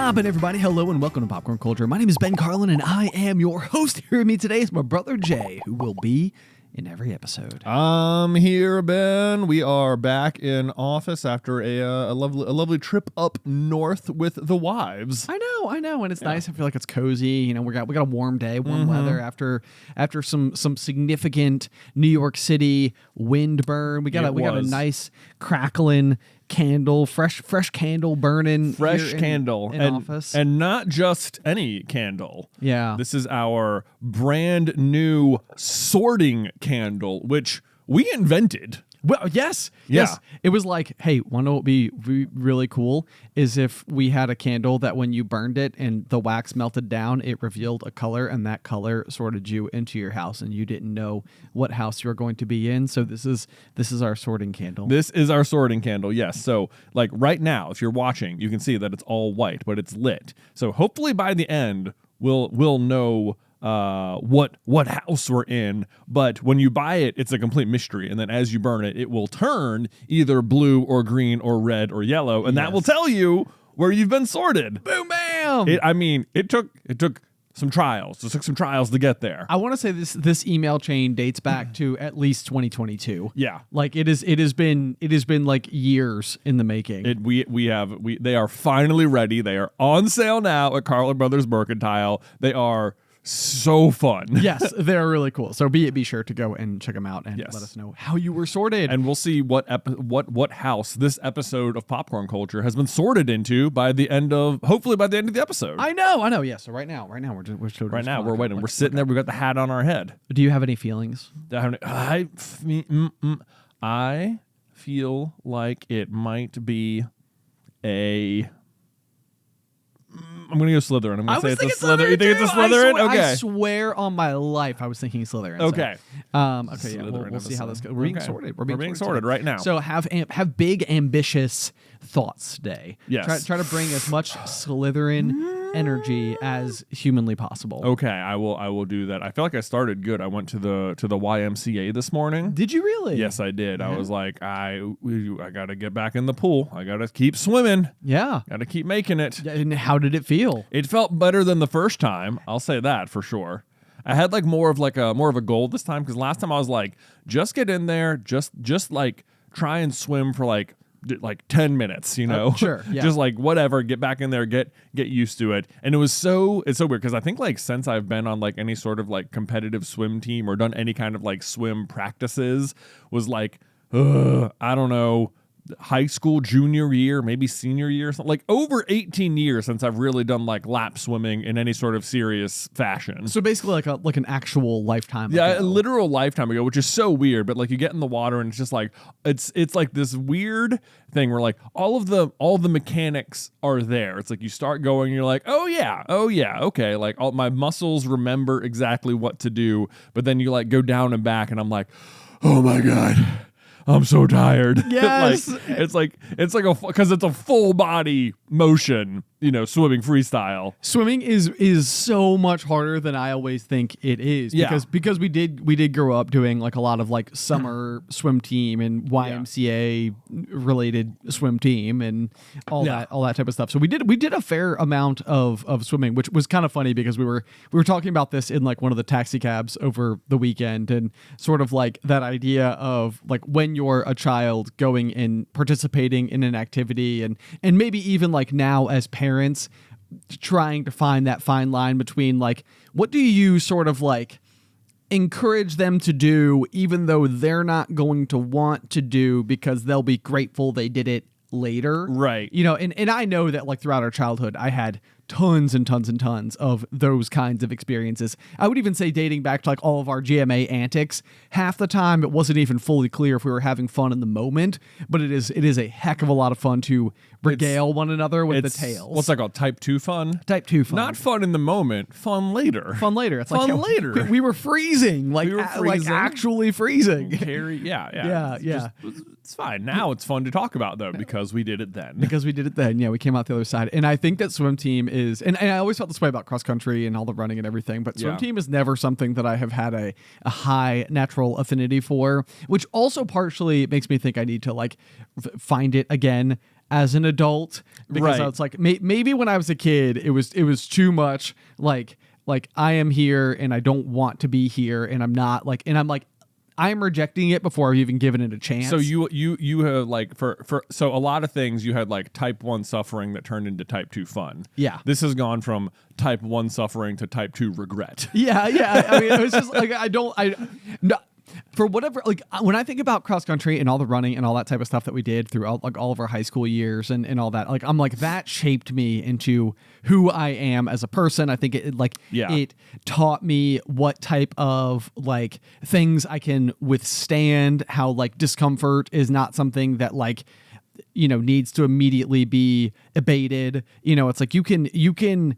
poppin', everybody? Hello and welcome to Popcorn Culture. My name is Ben Carlin, and I am your host. Here with me today is my brother Jay, who will be in every episode. I'm here, Ben. We are back in office after a lovely trip up north with the wives. I know, and it's nice. I feel like it's cozy. You know, we got a warm day, warm weather after some significant New York City wind burn. We got a nice crackling candle, fresh candle burning. Fresh candle in office, and not just any candle. Yeah, this is our brand new sorting candle, which we invented. Well, yes. It was like, hey, want to know what would be really cool is if we had a candle that when you burned it and the wax melted down, it revealed a color, and that color sorted you into your house, and you didn't know what house you were going to be in. So this is our sorting candle. This is our sorting candle, yes. So like right now, if you're watching, you can see that it's all white, but it's lit. So hopefully by the end, we'll know what house we're in, but when you buy it, it's a complete mystery, and then as you burn it, it will turn either blue or green or red or yellow, and that will tell you where you've been sorted. Boom, bam! It took some trials. It took some trials to get there. I want to say this email chain dates back to at least 2022. Yeah, like it has been like years in the making. They are finally ready. They are on sale now at Carlin Brothers Mercantile. They are so fun. Yes, they're really cool. So be sure to go and check them out and let us know how you were sorted. And we'll see what house this episode of Popcorn Culture has been sorted into hopefully by the end of the episode. I know. Yeah. So right now we're waiting. We're sitting there. We got the hat on our head. Do you have any feelings? I feel like it might be a. I'm going to go Slytherin. I'm going to say it's a Slytherin. You think it's a Slytherin? Okay. I swear on my life I was thinking Slytherin. Okay. We'll see how this goes. We're being sorted. We're being sorted right now. So have big, ambitious thoughts today. Yes. Try to bring as much Slytherin energy as humanly possible. Okay, I will do that. I feel like I started good. I went to the YMCA this morning. Did you really? Yes, I did. I was like, I got to get back in the pool. I got to keep swimming. Yeah. Got to keep making it. Yeah, and how did it feel? It felt better than the first time. I'll say that for sure. I had like more of a goal this time, because last time I was like, just get in there, just like try and swim for like 10 minutes, you know? Sure. Yeah. Just like whatever, get back in there, get used to it. And it's so weird, because I think like since I've been on like any sort of like competitive swim team or done any kind of like swim practices, was like, I don't know, high school junior year, maybe senior year, something like over 18 years since I've really done like lap swimming in any sort of serious fashion. So basically like an actual lifetime ago. Yeah, a literal lifetime ago, which is so weird, but like you get in the water and it's just like it's like this weird thing where like all the mechanics are there. It's like you start going and you're like, oh yeah, okay, like all my muscles remember exactly what to do, but then you like go down and back and I'm like, oh my God, I'm so tired. Yes. It's like because it's a full body motion, you know, swimming freestyle. Swimming is so much harder than I always think it is. Because we did grow up doing like a lot of like summer swim team and YMCA related swim team and all that type of stuff. So we did a fair amount of swimming, which was kind of funny because we were talking about this in like one of the taxi cabs over the weekend, and sort of like that idea of like when you're a child going and participating in an activity, and maybe even like now as parents trying to find that fine line between like, what do you sort of like encourage them to do even though they're not going to want to do because they'll be grateful they did it later. Right. You know, and I know that like throughout our childhood, I had tons and tons and tons of those kinds of experiences. I would even say dating back to like all of our GMA antics, half the time it wasn't even fully clear if we were having fun in the moment, but it is a heck of a lot of fun to regale one another with the tales. What's that called? Type 2 fun? Type 2 fun. Not fun in the moment, fun later. Fun later. It's fun like later. We were freezing, like actually freezing. Yeah. It's fine. Now it's fun to talk about though because we did it then. Yeah, we came out the other side. And I think that swim team is, and I always felt this way about cross country and all the running and everything, but swim team is never something that I have had a high natural affinity for, which also partially makes me think I need to like find it again as an adult, because it's like maybe when I was a kid, it was too much like I am here and I don't want to be here, and I'm not like, and I'm like, I'm rejecting it before I've even given it a chance. So you have like for so a lot of things you had like type 1 suffering that turned into type 2 fun. Yeah. This has gone from type 1 suffering to type 2 regret. Yeah. I mean, it was just like no. For whatever, like when I think about cross country and all the running and all that type of stuff that we did throughout like all of our high school years and all that, like I'm like, that shaped me into who I am as a person. I think it taught me what type of like things I can withstand, how like discomfort is not something that like, you know, needs to immediately be abated. You know, it's like you can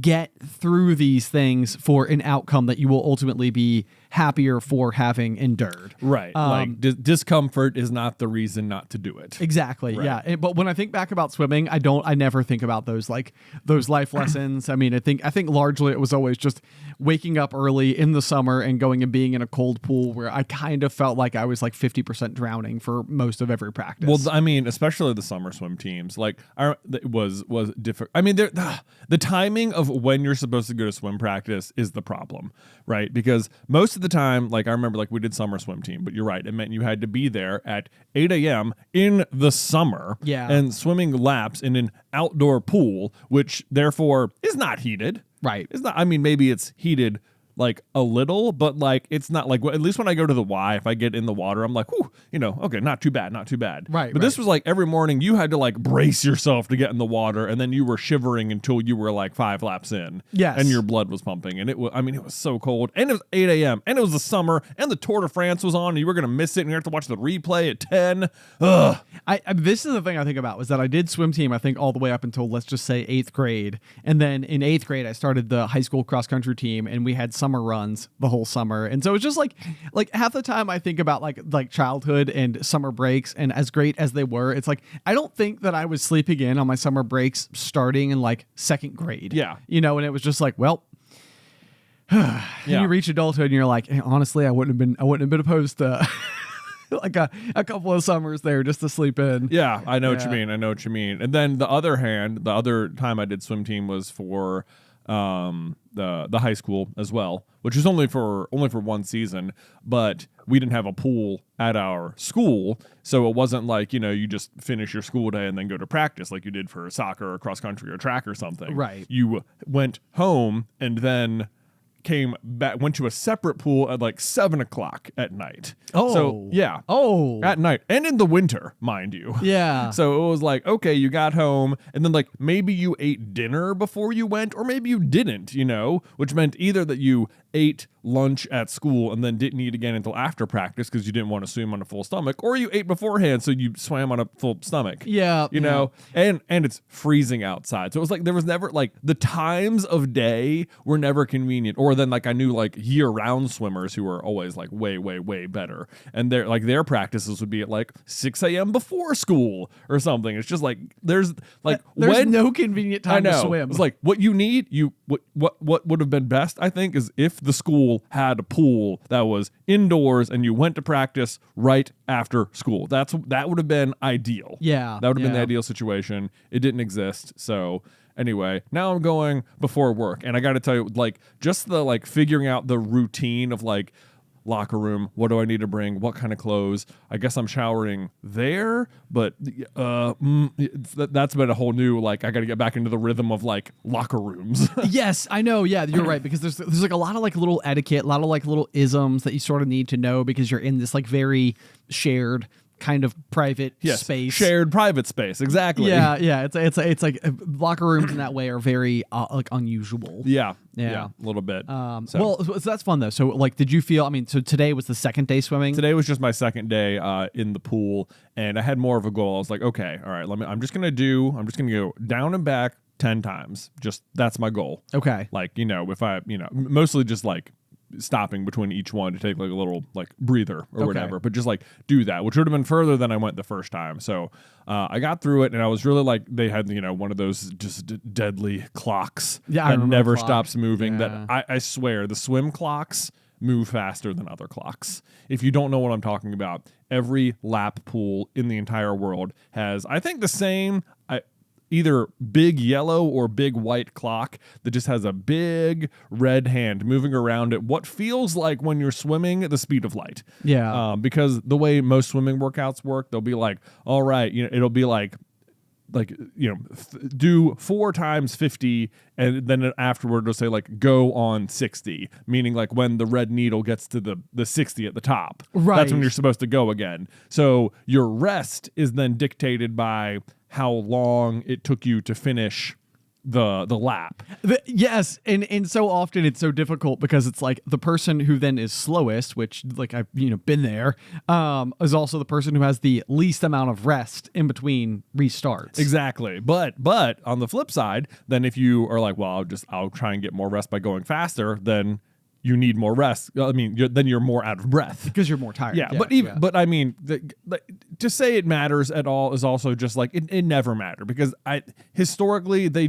get through these things for an outcome that you will ultimately be happier for having endured. Right. Like discomfort is not the reason not to do it. Exactly. Right. Yeah. But when I think back about swimming, I never think about those life lessons. I mean, I think largely it was always just waking up early in the summer and going and being in a cold pool where I kind of felt like I was like 50% drowning for most of every practice. Well, I mean, especially the summer swim teams, like it was different. I mean, the timing of when you're supposed to go to swim practice is the problem, right? Because most of the time, like I remember, like we did summer swim team, but you're right, it meant you had to be there at 8 a.m. in the summer, and swimming laps in an outdoor pool, which therefore is not heated. Right. It's not. I mean, maybe it's heated like a little, but like it's not like, at least when I go to the Y, if I get in the water, I'm like, whew, you know, okay, not too bad. Right. But this was like every morning you had to like brace yourself to get in the water, and then you were shivering until you were like 5 laps in. Yes. And your blood was pumping, and it was so cold, and it was 8 a.m. and it was the summer, and the Tour de France was on, and you were gonna miss it, and you have to watch the replay at 10. Ugh. This is the thing I think about, was that I did swim team, I think all the way up until, let's just say, 8th grade, and then in 8th grade I started the high school cross country team, and we had summer runs the whole summer. And so it's just like half the time I think about like childhood and summer breaks, and as great as they were, it's like I don't think that I was sleeping in on my summer breaks starting in like 2nd grade. Yeah. You know, and it was just like, well, you reach adulthood and you're like, hey, honestly, I wouldn't have been opposed to like a couple of summers there just to sleep in. Yeah, I know what you mean. And then the other time I did swim team was for the high school as well, which was only for 1 season, but we didn't have a pool at our school, so it wasn't like, you know, you just finish your school day and then go to practice like you did for soccer or cross country or track or something. Right. You went home and then came back, went to a separate pool at like 7 o'clock at night. Oh. So, yeah. Oh. At night. And in the winter, mind you. Yeah. So it was like, okay, you got home, and then like maybe you ate dinner before you went, or maybe you didn't, you know, which meant either that you ate lunch at school and then didn't eat again until after practice because you didn't want to swim on a full stomach, or you ate beforehand so you swam on a full stomach. Yeah. You know, and it's freezing outside. So it was like there was never like the times of day were never convenient. Or then like I knew like year-round swimmers who were always like way, way, way better. And their practices would be at like 6 a.m. before school or something. It's just like there's no convenient time to swim. It's like what you need, what would have been best, I think, is if the school had a pool that was indoors and you went to practice right after school. That would have been ideal. Yeah. That would have been the ideal situation. It didn't exist. So anyway, now I'm going before work, and I got to tell you, like, just the like figuring out the routine of like locker room, what do I need to bring, what kind of clothes. I guess I'm showering there, but that's been a whole new, like, I got to get back into the rhythm of like locker rooms. Yes, I know. Yeah, you're right, because there's like a lot of like little etiquette, a lot of like little isms that you sort of need to know because you're in this like very shared kind of private space. Shared private space, exactly. Yeah. It's like locker rooms in that way are very like unusual. Yeah, a little bit. So that's fun though. So like, did you feel? I mean, so today was the 2nd day swimming. Today was just my 2nd day in the pool, and I had more of a goal. I was like, okay, all right, I'm just gonna go down and back 10 times. Just that's my goal. Okay. Like, you know, if I, you know, mostly just like stopping between each one to take like a little like breather or whatever, but just like do that, which would have been further than I went the first time. So I got through it, and I was really like, they had, you know, one of those just deadly clocks that never stops moving. That I swear the swim clocks move faster than other clocks. If you don't know what I'm talking about, every lap pool in the entire world has, I think, the same either big yellow or big white clock that just has a big red hand moving around at what feels like, when you're swimming, the speed of light. Yeah. Because the way most swimming workouts work, they'll be like, all right, you know, it'll be like, you know, do 4 times 50, and then afterward it'll say like go on 60, meaning like when the red needle gets to the 60 at the top, that's when you're supposed to go again. So your rest is then dictated by how long it took you to finish the lap. Yes, and so often it's so difficult because it's like the person who then is slowest, which like I've, you know, been there, is also the person who has the least amount of rest in between restarts. Exactly. But on the flip side, then if you are like, well, I'll try and get more rest by going faster, then you need more rest. I mean, then you're more out of breath because you're more tired. Yeah, but I mean, to say it matters at all is also just like it never mattered, because historically they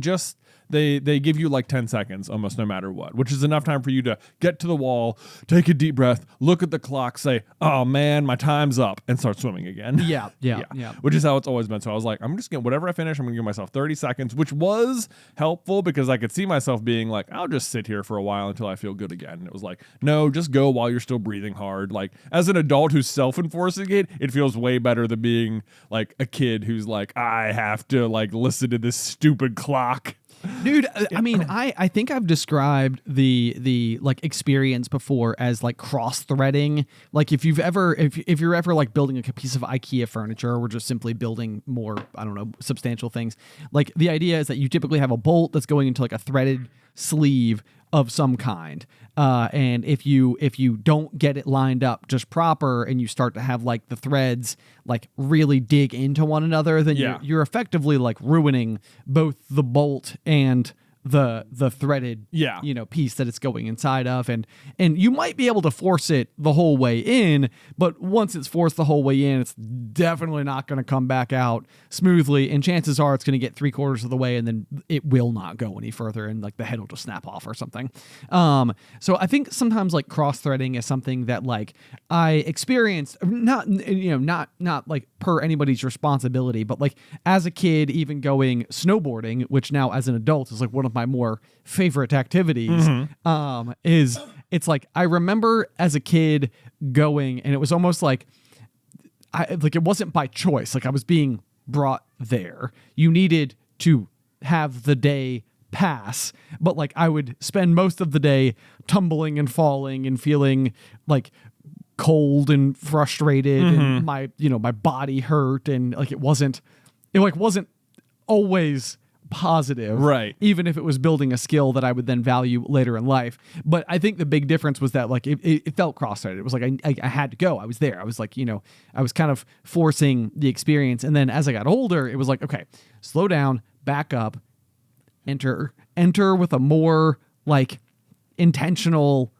give you like 10 seconds almost no matter what, which is enough time for you to get to the wall, take a deep breath, look at the clock, say, oh man, my time's up, and start swimming again. Yeah. Which is how it's always been. So I was like, I'm just going to, whatever I finish, I'm going to give myself 30 seconds, which was helpful because I could see myself being like, I'll just sit here for a while until I feel good again. And it was like, no, just go while you're still breathing hard. Like, as an adult who's self-enforcing it, it feels way better than being like a kid who's like, I have to like listen to this stupid clock. Dude, I mean, I think I've described the like experience before as like cross-threading. Like if you're ever like building like a piece of IKEA furniture, or just simply building more, I don't know, substantial things. Like the idea is that you typically have a bolt that's going into like a threaded sleeve of some kind. And if you don't get it lined up just proper, and you start to have like the threads like really dig into one another, then you're effectively like ruining both the bolt and the threaded piece that it's going inside of, and you might be able to force it the whole way in, but once it's forced the whole way in, it's definitely not going to come back out smoothly, and chances are it's going to get 3/4 of the way, and then it will not go any further, and like the head will just snap off or something. So I think sometimes like cross-threading is something that like I experienced, not like per anybody's responsibility, but like as a kid, even going snowboarding, which now as an adult is like one of my more favorite activities, it's like I remember as a kid going, and it was almost like it wasn't by choice, like I was being brought there. You needed to have the day pass, but like I would spend most of the day tumbling and falling and feeling like cold and frustrated, and my body hurt, and like it wasn't always positive, right? Even if it was building a skill that I would then value later in life. But I think the big difference was that like it felt cross-threaded. It was like I had to go. I was there. I was like, I was kind of forcing the experience. And then as I got older, it was like, okay, slow down, back up, enter with a more like intentional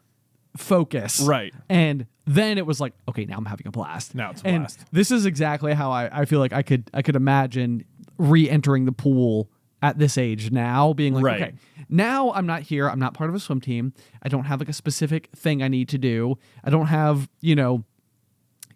focus, right? And then it was like, okay, now I'm having a blast. Now it's a blast. And this is exactly how I feel like I could imagine re-entering the pool at this age now, being like, okay, now I'm not here. I'm not part of a swim team. I don't have like a specific thing I need to do. I don't have,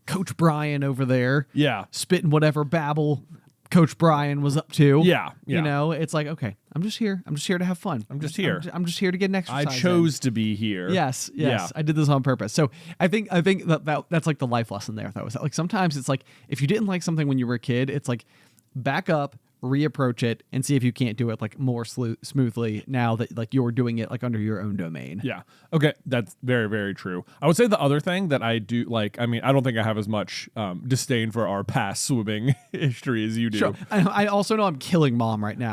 Coach Brian over there spitting whatever babble Coach Brian was up to. Yeah. It's like, okay, I'm just here. I'm just here to have fun. I'm just here. I'm just here to get an exercise. I chose to be here. Yes. Yeah. I did this on purpose. So I think that's like the life lesson there, though. Is that like sometimes it's like if you didn't like something when you were a kid, it's like back up, reapproach it, and see if you can't do it like more smoothly now that like you're doing it like under your own domain. Yeah. Okay. That's very, very true. I would say the other thing that I do like, I mean, I don't think I have as much disdain for our past swimming history as you do. Sure. I also know I'm killing Mom right now,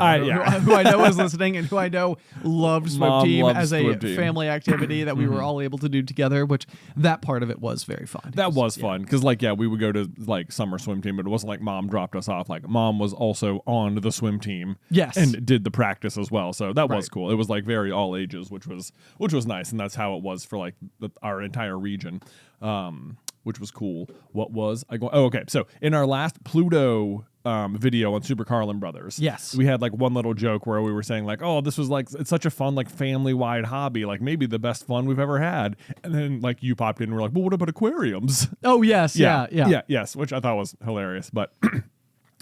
who I know is listening, and who I know loved swim team as a family activity that we were all able to do together, which that part of it was very fun. That was fun because we would go to like summer swim team, but it wasn't like Mom dropped us off. Like Mom was also on on the swim team. Yes. And did the practice as well. So that was Right. cool. It was like very all ages, which was nice. And that's how it was for like our entire region, which was cool. What was I going? Oh, okay. So in our last Pluto video on Super Carlin Brothers, Yes, we had like one little joke where we were saying like, oh, this was like, it's such a fun like family wide hobby, like maybe the best fun we've ever had. And then like you popped in and we're like, well, what about aquariums? Oh yes, yes, which I thought was hilarious. But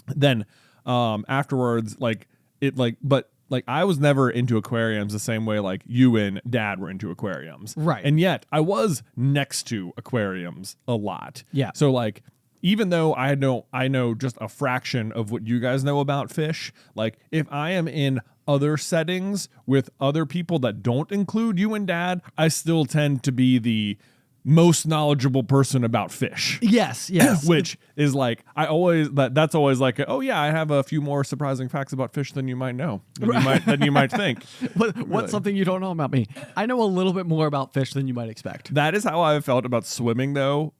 then afterwards, like it like, but like I was never into aquariums the same way like you and Dad were into aquariums, right? And yet I was next to aquariums a lot. Yeah. So like, even though I know just a fraction of what you guys know about fish, like if I am in other settings with other people that don't include you and Dad, I still tend to be the most knowledgeable person about fish. Yes. Which is like, that's always like, oh yeah, I have a few more surprising facts about fish than you might know, than you might think. What's something you don't know about me? I know a little bit more about fish than you might expect. That is how I've felt about swimming though,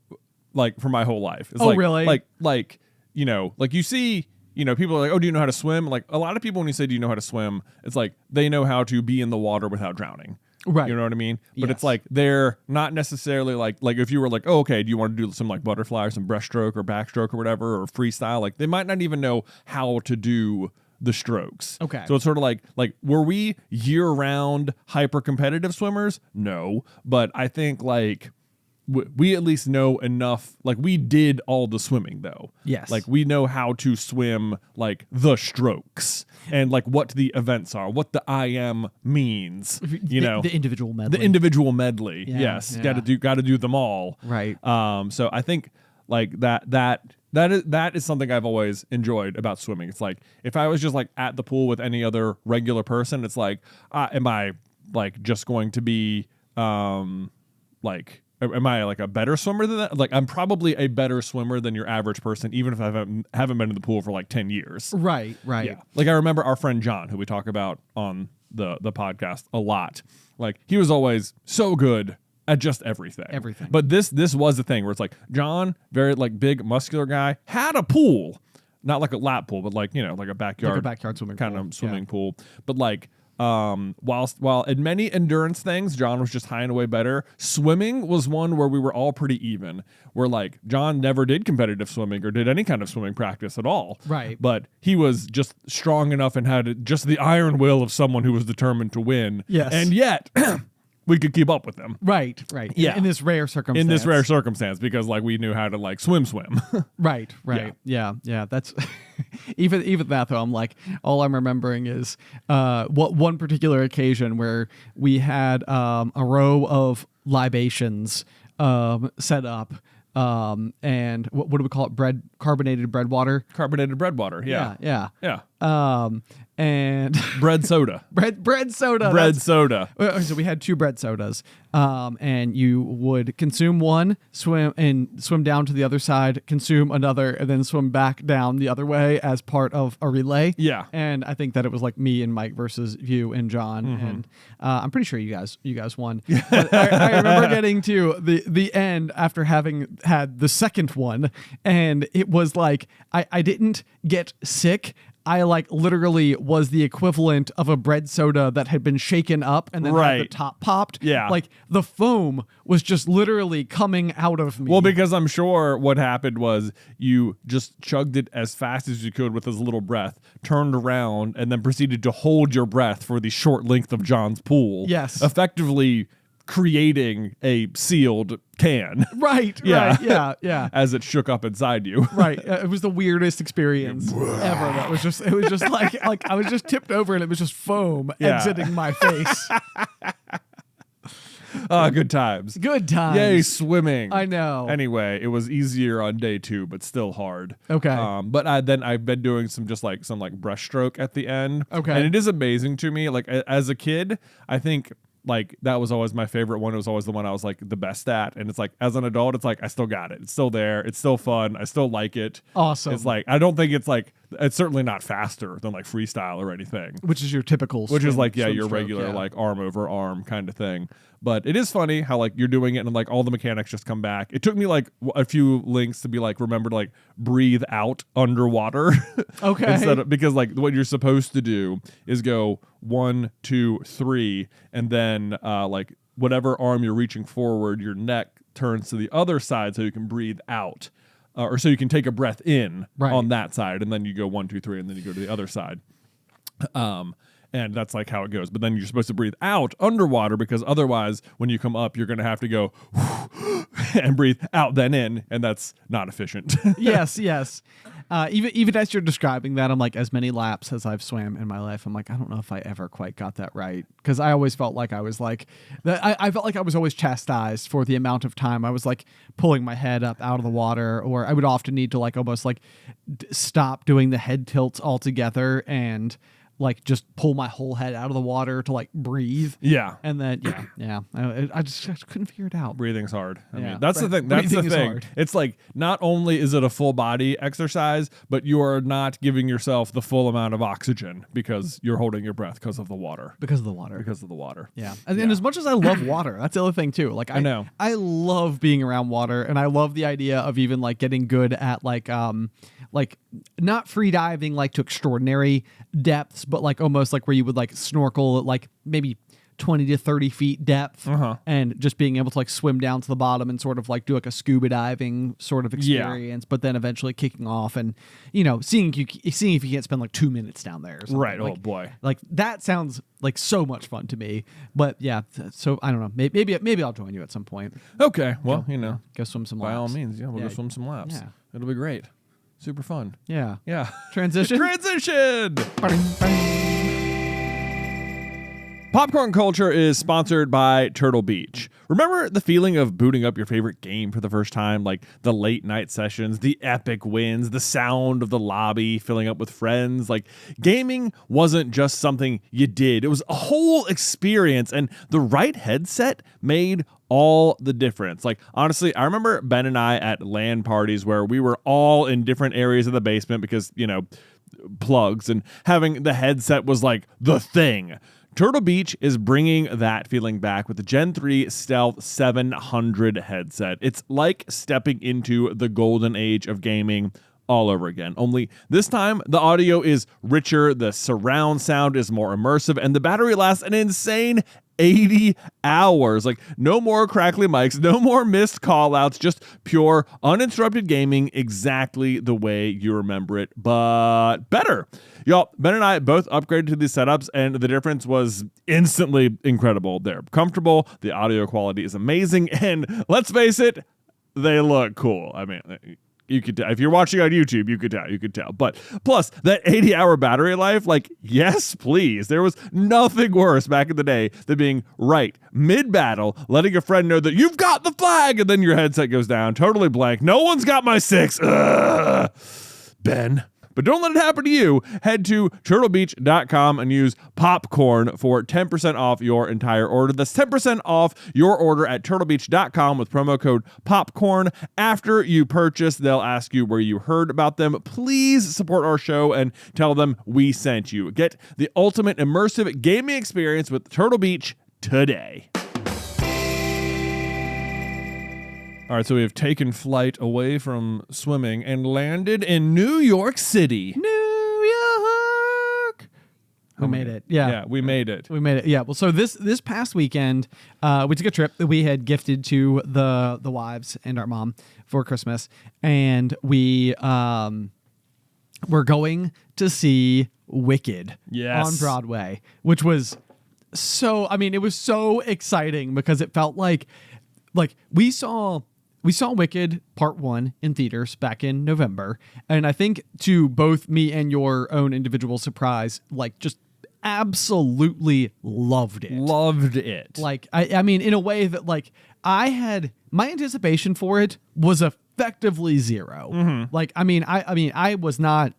like for my whole life. It's really? Like, you know, like you see, you know, people are like, oh, do you know how to swim? Like a lot of people, when you say, do you know how to swim? It's like, they know how to be in the water without drowning. Right. You know what I mean? But Yes. it's like, they're not necessarily like if you were like, oh, okay, do you want to do some like butterfly or some breaststroke or backstroke or whatever, or freestyle? Like they might not even know how to do the strokes. Okay. So it's sort of like were we year-round hyper-competitive swimmers? No. But I think like, we at least know enough, like we did all the swimming though. Yes. Like we know how to swim like the strokes and like what the events are, what the IM means, you know. The individual medley. The individual medley. Yeah, Yes. yeah. Got to do them all. Right. So I think like that is something I've always enjoyed about swimming. It's like if I was just like at the pool with any other regular person, it's like am I like just going to be like, am I like a better swimmer than that? Like I'm probably a better swimmer than your average person, even if I haven't been in the pool for like 10 years. Right. Yeah. Like I remember our friend John, who we talk about on the podcast a lot. Like he was always so good at just everything. But this was the thing where it's like John, very like big muscular guy, had a pool, not like a lap pool, but like, you know, like a backyard swimming kind pool. of swimming pool. But like while in many endurance things, John was just high and away better. Swimming was one where we were all pretty even. Where like John never did competitive swimming or did any kind of swimming practice at all. Right. But he was just strong enough and had just the iron will of someone who was determined to win. Yes. And yet we could keep up with them. Right. Yeah. In this rare circumstance. Because like we knew how to like swim. Right. Yeah. That's even that though. I'm like, all I'm remembering is what one particular occasion where we had a row of libations set up. And what do we call it? Carbonated bread water. Yeah. And bread soda. bread soda. Bread soda. So we had two bread sodas. And you would consume one, swim down to the other side, consume another, and then swim back down the other way as part of a relay. Yeah. And I think that it was like me and Mike versus you and John. Mm-hmm. And I'm pretty sure you guys won. But I remember getting to the end after having had the second one, and it was like I didn't get sick. I like literally was the equivalent of a bread soda that had been shaken up and then had the top popped. Yeah. Like the foam was just literally coming out of me. Well, because I'm sure what happened was you just chugged it as fast as you could with as little breath, turned around, and then proceeded to hold your breath for the short length of John's pool. Yes. Effectively creating a sealed can. Right. Yeah. As it shook up inside you. Right. It was the weirdest experience ever. It was just like I was just tipped over and it was just foam exiting my face. Good times. Good times. Yay, swimming. I know. Anyway, it was easier on day 2, but still hard. Okay. But I've been doing some breaststroke at the end. Okay. And it is amazing to me. Like as a kid, I think like that was always my favorite one. It was always the one I was like the best at. And it's like as an adult, it's like I still got it. It's still there. It's still fun. I still like it. Awesome. It's like I don't think it's like it's certainly not faster than like freestyle or anything. Which is your typical Which is like, your stroke, regular like arm over arm kind of thing. But it is funny how like you're doing it and like all the mechanics just come back. It took me like a few links to be like, remember to like breathe out underwater. Okay. Because like what you're supposed to do is go 1, 2, 3, and then like whatever arm you're reaching forward, your neck turns to the other side so you can breathe out. Or so you can take a breath in on that side, and then you go 1, 2, 3, and then you go to the other side. And that's like how it goes. But then you're supposed to breathe out underwater because otherwise, when you come up, you're going to have to go and breathe out, then in, and that's not efficient. Yes. Even as you're describing that, I'm like, as many laps as I've swam in my life, I'm like, I don't know if I ever quite got that right. Because I always felt like I was like, I felt like I was always chastised for the amount of time I was like pulling my head up out of the water, or I would often need to like almost like stop doing the head tilts altogether and like just pull my whole head out of the water to like breathe. Yeah. And then, I just couldn't figure it out. Breathing's hard. I mean, that's the thing. That's Breathing the thing. hard. It's like, not only is it a full body exercise, but you are not giving yourself the full amount of oxygen because you're holding your breath because of the water. Because of the water. Yeah. And as much as I love water, that's the other thing too. Like I know. I love being around water, and I love the idea of even like getting good at like not free diving like to extraordinary depths, but like almost like where you would like snorkel at like maybe 20 to 30 feet depth and just being able to like swim down to the bottom and sort of like do like a scuba diving sort of experience, but then eventually kicking off and, seeing if you can't spend like 2 minutes down there or something. Right. Like, oh boy. Like that sounds like so much fun to me, but yeah. So I don't know. Maybe I'll join you at some point. Okay. Well, Go swim some laps. by all means. Yeah. We'll go swim some laps. Yeah. It'll be great. Super fun. Yeah. Yeah. Transition. Popcorn Culture is sponsored by Turtle Beach. Remember the feeling of booting up your favorite game for the first time, like the late night sessions, the epic wins, the sound of the lobby filling up with friends? Like, gaming wasn't just something you did. It was a whole experience, and the right headset made all the difference. Like, honestly, I remember Ben and I at LAN parties where we were all in different areas of the basement because, plugs, and having the headset was like the thing. Turtle Beach is bringing that feeling back with the Gen 3 Stealth 700 headset. It's like stepping into the golden age of gaming all over again. Only this time, the audio is richer, the surround sound is more immersive, and the battery lasts an insane 80 hours. Like, no more crackly mics, no more missed call-outs, just pure, uninterrupted gaming exactly the way you remember it, but better. Y'all, Ben and I both upgraded to these setups, and the difference was instantly incredible. They're comfortable, the audio quality is amazing, and let's face it, they look cool. I mean, you could tell. If you're watching on YouTube, you could tell. But plus, that 80-hour battery life, like, yes, please. There was nothing worse back in the day than being right mid-battle, letting a friend know that you've got the flag, and then your headset goes down, totally blank. No one's got my 6. Ugh. Ben. But don't let it happen to you. Head to turtlebeach.com and use popcorn for 10% off your entire order. That's 10% off your order at turtlebeach.com with promo code popcorn. After you purchase, they'll ask you where you heard about them. Please support our show and tell them we sent you. Get the ultimate immersive gaming experience with Turtle Beach today. All right, so we have taken flight away from swimming and landed in New York City. New York. We made it. Yeah, we made it. We made it. Yeah. Well, so this past weekend, we took a trip that we had gifted to the wives and our mom for Christmas, and we were going to see Wicked on Broadway, which was so. I mean, it was so exciting because it felt like we saw Wicked Part 1 in theaters back in November, and I think to both me and your own individual surprise, like, just absolutely loved it. Like, I mean, in a way that, like, my anticipation for it was effectively zero. Mm-hmm. Like, I mean, I was not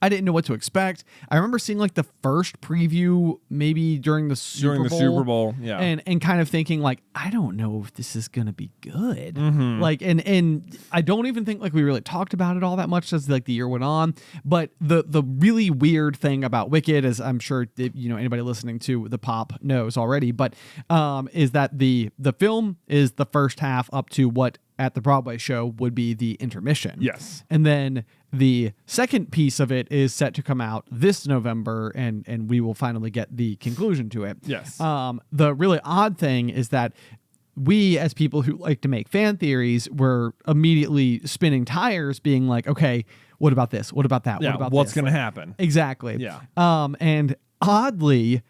I didn't know what to expect. I remember seeing like the first preview maybe during the Super Bowl. Yeah. And kind of thinking like, I don't know if this is gonna be good. Mm-hmm. Like and I don't even think like we really talked about it all that much as like the year went on. But the really weird thing about Wicked, as I'm sure anybody listening to the pop knows already, but is that the film is the first half up to what at the Broadway show would be the intermission. Yes. And then the second piece of it is set to come out this November, and we will finally get the conclusion to it. Yes. The really odd thing is that we, as people who like to make fan theories, were immediately spinning tires, being like, okay, what about this? What about that? Yeah, what about what's this? going to happen? Exactly. Yeah. And oddly,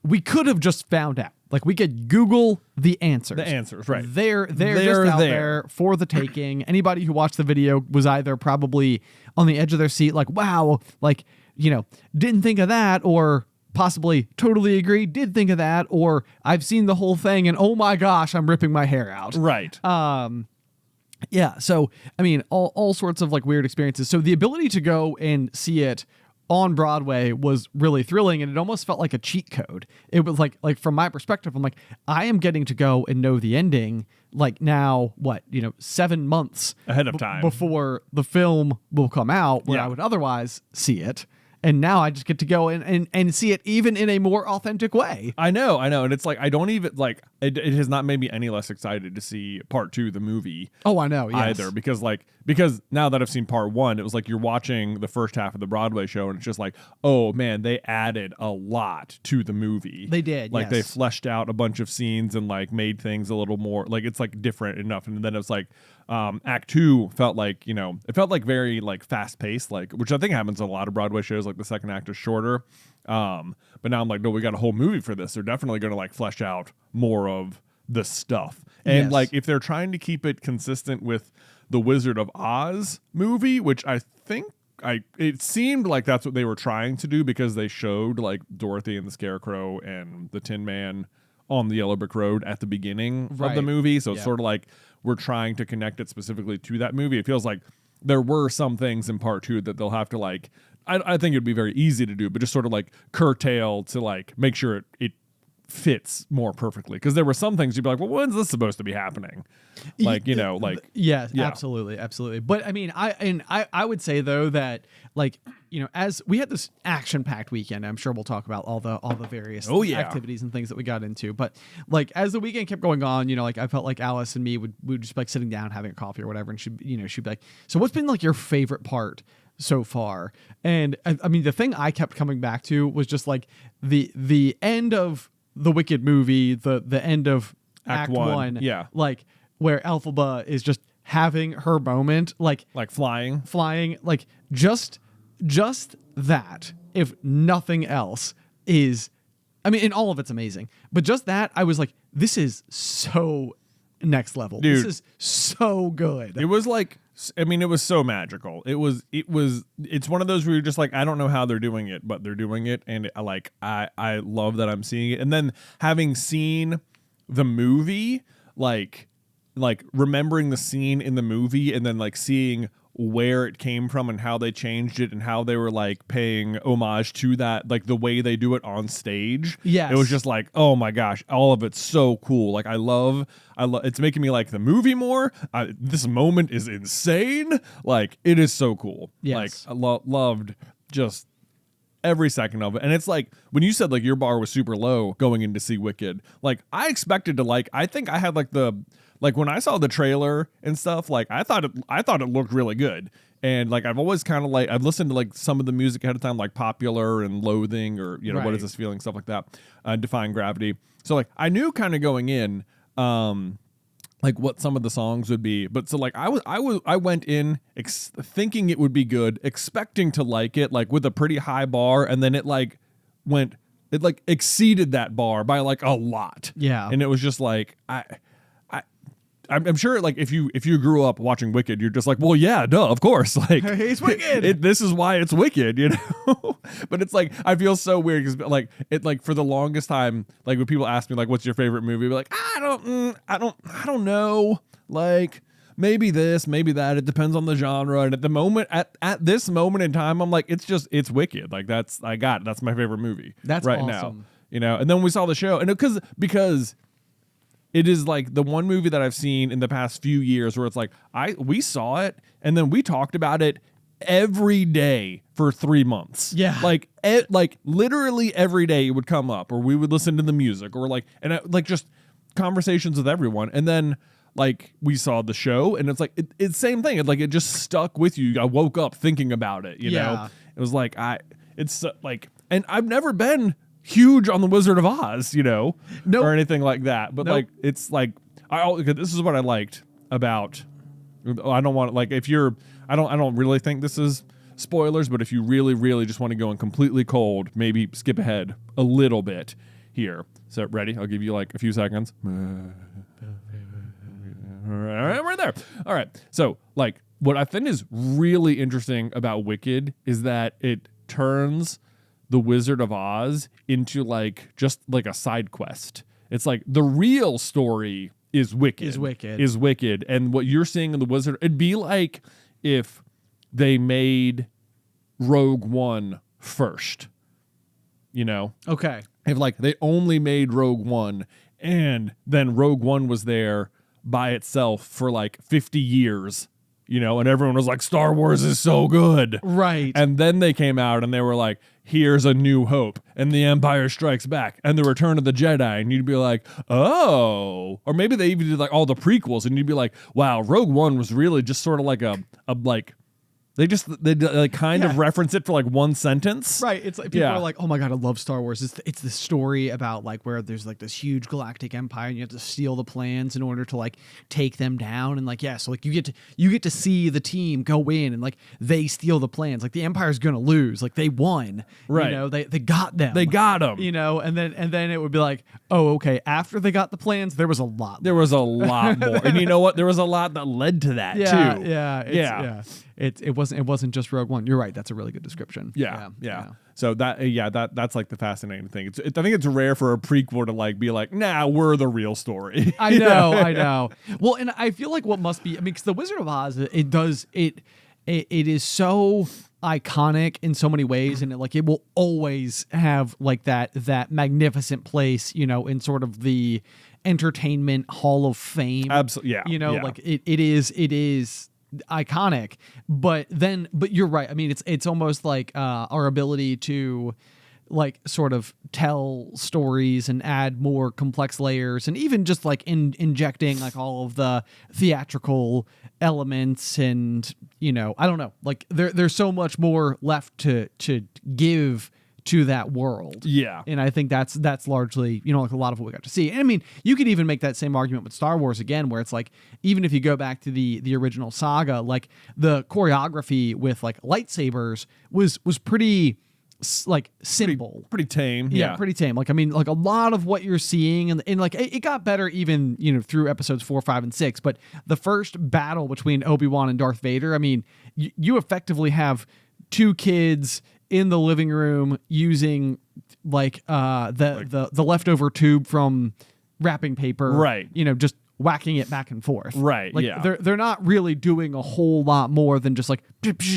we could have just found out. Like, we could Google the answers. The answers, right. They're just out there for the taking. Anybody who watched the video was either probably on the edge of their seat, like, wow, like, didn't think of that, or possibly totally agree, did think of that, or I've seen the whole thing and oh my gosh, I'm ripping my hair out. Right. Yeah. So, I mean, all sorts of like weird experiences. So the ability to go and see it on Broadway was really thrilling, and it almost felt like a cheat code. It was like from my perspective, I'm like, I am getting to go and know the ending like now, 7 months ahead of time before the film will come out, where I would otherwise see it. And now I just get to go and see it even in a more authentic way. I know. And it's like, I don't even like it has not made me any less excited to see part 2, the movie. Oh, I know. Yes. Either because now that I've seen part 1, it was like you're watching the first half of the Broadway show and it's just like, oh man, they added a lot to the movie. They did. Like they fleshed out a bunch of scenes and like made things a little more like it's like different enough. And then it was like Act 2 felt like, it felt like very like fast paced, like, which I think happens in a lot of Broadway shows. Like the second act is shorter. But now I'm like, no, we got a whole movie for this. They're definitely going to like flesh out more of the stuff. And like, if they're trying to keep it consistent with the Wizard of Oz movie, which I think it seemed like that's what they were trying to do, because they showed like Dorothy and the Scarecrow and the Tin Man on the Yellow Brick Road at the beginning of the movie. So it's sort of like we're trying to connect it specifically to that movie. It feels like there were some things in part 2 that they'll have to like, I think it'd be very easy to do, but just sort of like curtail to like make sure it fits more perfectly. Because there were some things you'd be like, well, when's this supposed to be happening? Like, yeah, absolutely. But I mean, I would say though that like, as we had this action-packed weekend, I'm sure we'll talk about all the various activities and things that we got into. But like as the weekend kept going on, like I felt like Alice and me would just be like sitting down having a coffee or whatever, and she'd be like, so what's been like your favorite part so far? And I mean, the thing I kept coming back to was just like the end of the Wicked movie, the end of Act 1, like where Elphaba is just having her moment, like flying, like just that, if nothing else, is, I mean, and all of it's amazing, but just that, I was like, this is so next level. Dude, this is so good. It was like, I mean, it was so magical. It's one of those where you're just like, I don't know how they're doing it, but they're doing it. And I love that I'm seeing it. And then having seen the movie, like remembering the scene in the movie and then like seeing where it came from and how they changed it and how they were like paying homage to that, like the way they do it on stage. Yes. It was just like, oh my gosh, all of it's so cool. Like I love it's making me like the movie more. This moment is insane. Like it is so cool. Yes. Like I loved just every second of it. And it's like when you said like your bar was super low going in to see Wicked, like I expected to I think I had like when I saw the trailer and stuff, like I thought it looked really good. And like I've always kind of I've listened to like some of the music ahead of time, like Popular and Loathing, or What Is This Feeling, stuff like that, Defying Gravity. So like I knew kind of going in like what some of the songs would be, but so like I went in thinking it would be good, expecting to like it, like with a pretty high bar, and then it exceeded that bar by like a lot. Yeah, and it was just like I'm sure like if you grew up watching Wicked, you're just like, well, yeah, duh, of course, like it's Wicked. This is why it's Wicked, But it's like I feel so weird because like it like for the longest time, like when people ask me like, what's your favorite movie, I'd be like, I don't know, like maybe this, maybe that. It depends on the genre. And at the moment, at this moment in time, I'm like, it's Wicked. Like that's my favorite movie. That's right awesome. now. And then we saw the show, and because it is like the one movie that I've seen in the past few years where it's like we saw it and then we talked about it every day for 3 months. Yeah. Like literally every day it would come up, or we would listen to the music, or just conversations with everyone. And then like we saw the show, and it's like it's same thing. It just stuck with you. I woke up thinking about it. You know, it was like and I've never been huge on the Wizard of Oz, Nope. or anything like that. But Nope. it's like this is what I liked about. I don't want I don't really think this is spoilers, but if you really, really just want to go in completely cold, maybe skip ahead a little bit here. So ready? I'll give you like a few seconds. All right, we're there. All right. So like what I think is really interesting about Wicked is that it turns the Wizard of Oz into like just like a side quest. It's like the real story is Wicked. And what you're seeing in the Wizard, it'd be like if they made Rogue One first, Okay. If like they only made Rogue One and then Rogue One was there by itself for like 50 years, and everyone was like, Star Wars is so good. Right. And then they came out and they were like, here's A New Hope and The Empire Strikes Back and The Return of the Jedi. And you'd be like, oh. Or maybe they even did like all the prequels and you'd be like, wow, Rogue One was really just sort of like they kind of reference it for like one sentence. Right. It's like people are like, oh my God, I love Star Wars. It's the story about like where there's like this huge galactic empire and you have to steal the plans in order to like take them down. And like, so like you get to see the team go in and like they steal the plans. Like the Empire's going to lose. Like they won. Right. They got them. They got them. And then it would be like, oh, okay. After they got the plans, there was a lot. There was a lot more. And you know what? There was a lot that led to that too. Yeah. It wasn't just Rogue One. You're right. That's a really good description. Yeah. So that's like the fascinating thing. I think it's rare for a prequel to like be like, nah, we're the real story. I know. Well, and I feel like what must be, because the Wizard of Oz, it is so iconic in so many ways, and it will always have like that magnificent place, in sort of the entertainment Hall of Fame. Absolutely. Yeah. Like it is iconic, but you're right. I mean, it's almost like our ability to like sort of tell stories and add more complex layers, and even just like injecting like all of the theatrical elements, and I don't know, like there's so much more left to give to that world. Yeah. And I think that's largely, like a lot of what we got to see. And I mean, you could even make that same argument with Star Wars again, where it's like, even if you go back to the original saga, like the choreography with like lightsabers was pretty like simple. Pretty tame. Yeah, pretty tame. Like, I mean, like a lot of what you're seeing and like it got better even, through episodes 4, 5, and 6. But the first battle between Obi-Wan and Darth Vader, I mean, you effectively have two kids in the living room using like the leftover tube from wrapping paper, right? Just whacking it back and forth, right? Like they're not really doing a whole lot more than just like it's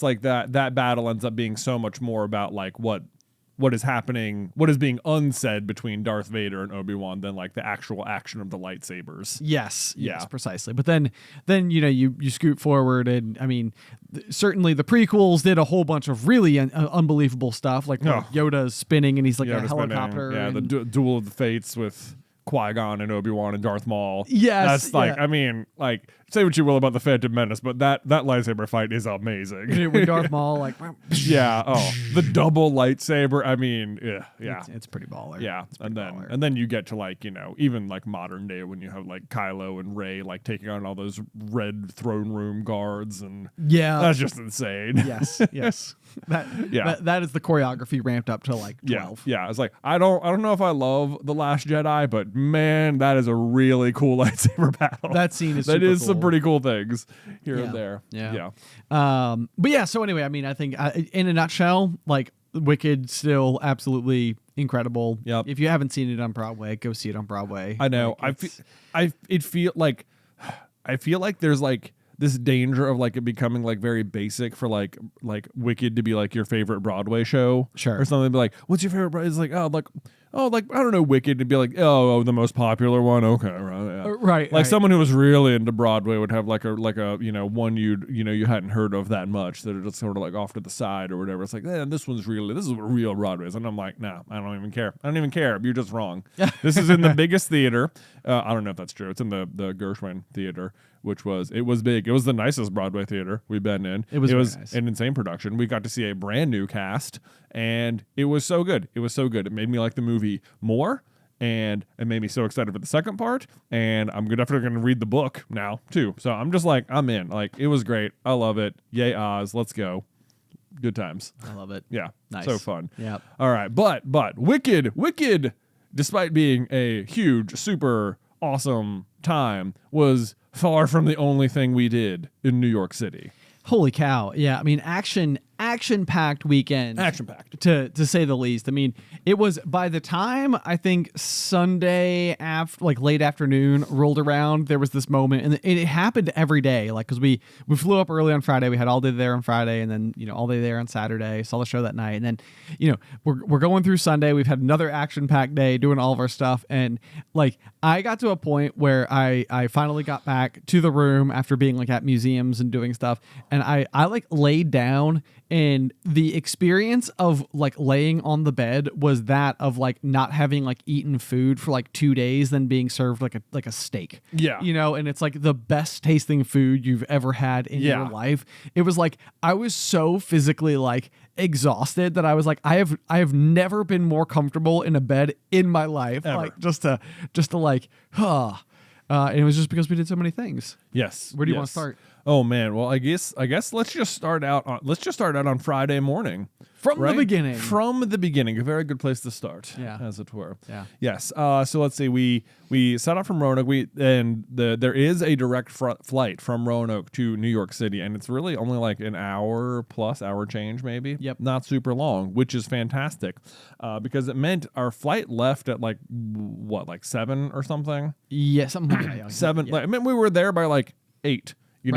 like that battle ends up being so much more about like what is happening, what is being unsaid between Darth Vader and Obi-Wan than like the actual action of the lightsabers. Yes, precisely. But then you scoot forward, and I mean, certainly the prequels did a whole bunch of really unbelievable stuff, like Yoda's spinning and he's like a helicopter. Spinning, the Duel of the Fates with Qui-Gon and Obi-Wan and Darth Maul. Yes. That's like, I mean, like, say what you will about the Phantom Menace, but that lightsaber fight is amazing. With Darth Maul, like, the double lightsaber. I mean, it's pretty baller. Yeah, and then you get to like, even like modern day when you have like Kylo and Rey like taking on all those red throne room guards, and that's just insane. Yes. That is the choreography ramped up to like 12. Yeah. It's like I don't know if I love The Last Jedi, but man, that is a really cool lightsaber battle. That scene is cool. Some pretty cool things here and there. Yeah. But so anyway, I mean, I think in a nutshell, like Wicked still absolutely incredible. Yep. If you haven't seen it on Broadway, go see it on Broadway. I know. I feel like there's like this danger of like it becoming like very basic for like Wicked to be like your favorite Broadway show, Sure, or something. Be like, what's your favorite? It's like like I don't know, Wicked, to be like, oh, the most popular one. Okay, right, yeah. Right. Like someone who was really into Broadway would have like a one you hadn't heard of that much, that are just sort of like off to the side or whatever. It's like, this is what real Broadway is, and I'm like, no, I don't even care. You're just wrong. This is in the biggest theater. I don't know if that's true. It's in the Gershwin Theater, which was big. It was the nicest Broadway theater we've been in. It was nice. An insane production. We got to see a brand new cast, and it was so good. It made me like the movie more, and it made me so excited for the second part. And I'm definitely going to read the book now too. So I'm just like, I'm in. Like, it was great. I love it. Yay, Oz. Let's go. Good times. I love it. Yeah. Nice. So fun. Yeah. All right. But Wicked, despite being a huge, super awesome time, was far from the only thing we did in New York City. Holy cow. Yeah. I mean, action-packed weekend. Action-packed. To say the least. I mean, it was, by the time I think Sunday late afternoon rolled around, there was this moment, and it happened every day. Like, because we flew up early on Friday, we had all day there on Friday, and then all day there on Saturday, saw the show that night, and then we're going through Sunday. We've had another action-packed day doing all of our stuff, and like I got to a point where I finally got back to the room after being like at museums and doing stuff, and I like laid down. And the experience of like laying on the bed was that of like not having like eaten food for like 2 days, then being served like a steak. Yeah. And it's like the best tasting food you've ever had in your life. It was like, I was so physically like exhausted that I was like, I have never been more comfortable in a bed in my life. Ever. Like just to like, and it was just because we did so many things. Yes. Where do you want to start? Oh man, well I guess let's just start out on Friday morning. From the beginning. From the beginning. A very good place to start, as it were. Yeah. Yes. So let's see. We set off from Roanoke. There is a direct flight from Roanoke to New York City, and it's really only like an hour change maybe. Yep. Not super long, which is fantastic, because it meant our flight left at like 7 or something. Yeah, something like that. 7. Yeah. Like, I mean, we were there by like 8. We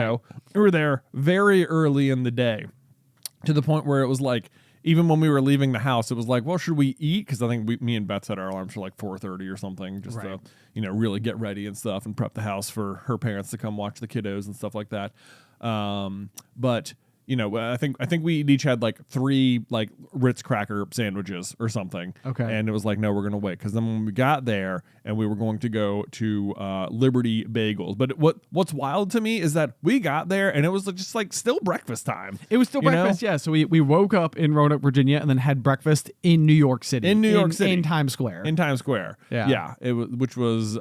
were there very early in the day, to the point where it was like, even when we were leaving the house, it was like, well, should we eat? Because I think me and Beth set our alarms for like 4:30 or something, just to really get ready and stuff and prep the house for her parents to come watch the kiddos and stuff like that. But I think we each had like 3 like Ritz cracker sandwiches or something. Okay. And it was like, no, we're gonna wait, because then when we got there and we were going to go to Liberty Bagels, but what's wild to me is that we got there and it was just like still breakfast time. It was still breakfast, yeah. So we woke up in Roanoke, Virginia, and then had breakfast in New York City. In New York City, in Times Square. Yeah. It was, which was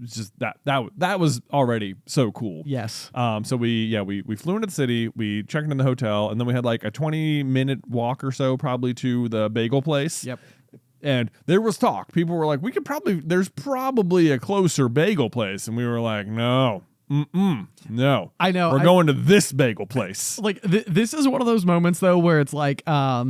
just that was already so cool. Yes. So we flew into the city. We checked in the hotel, and then we had like a 20-minute walk or so probably to the bagel place. Yep. And there was talk. People were like, there's probably a closer bagel place. And we were like, no. No. I know. We're going to this bagel place. Like, this is one of those moments, though, where it's like, I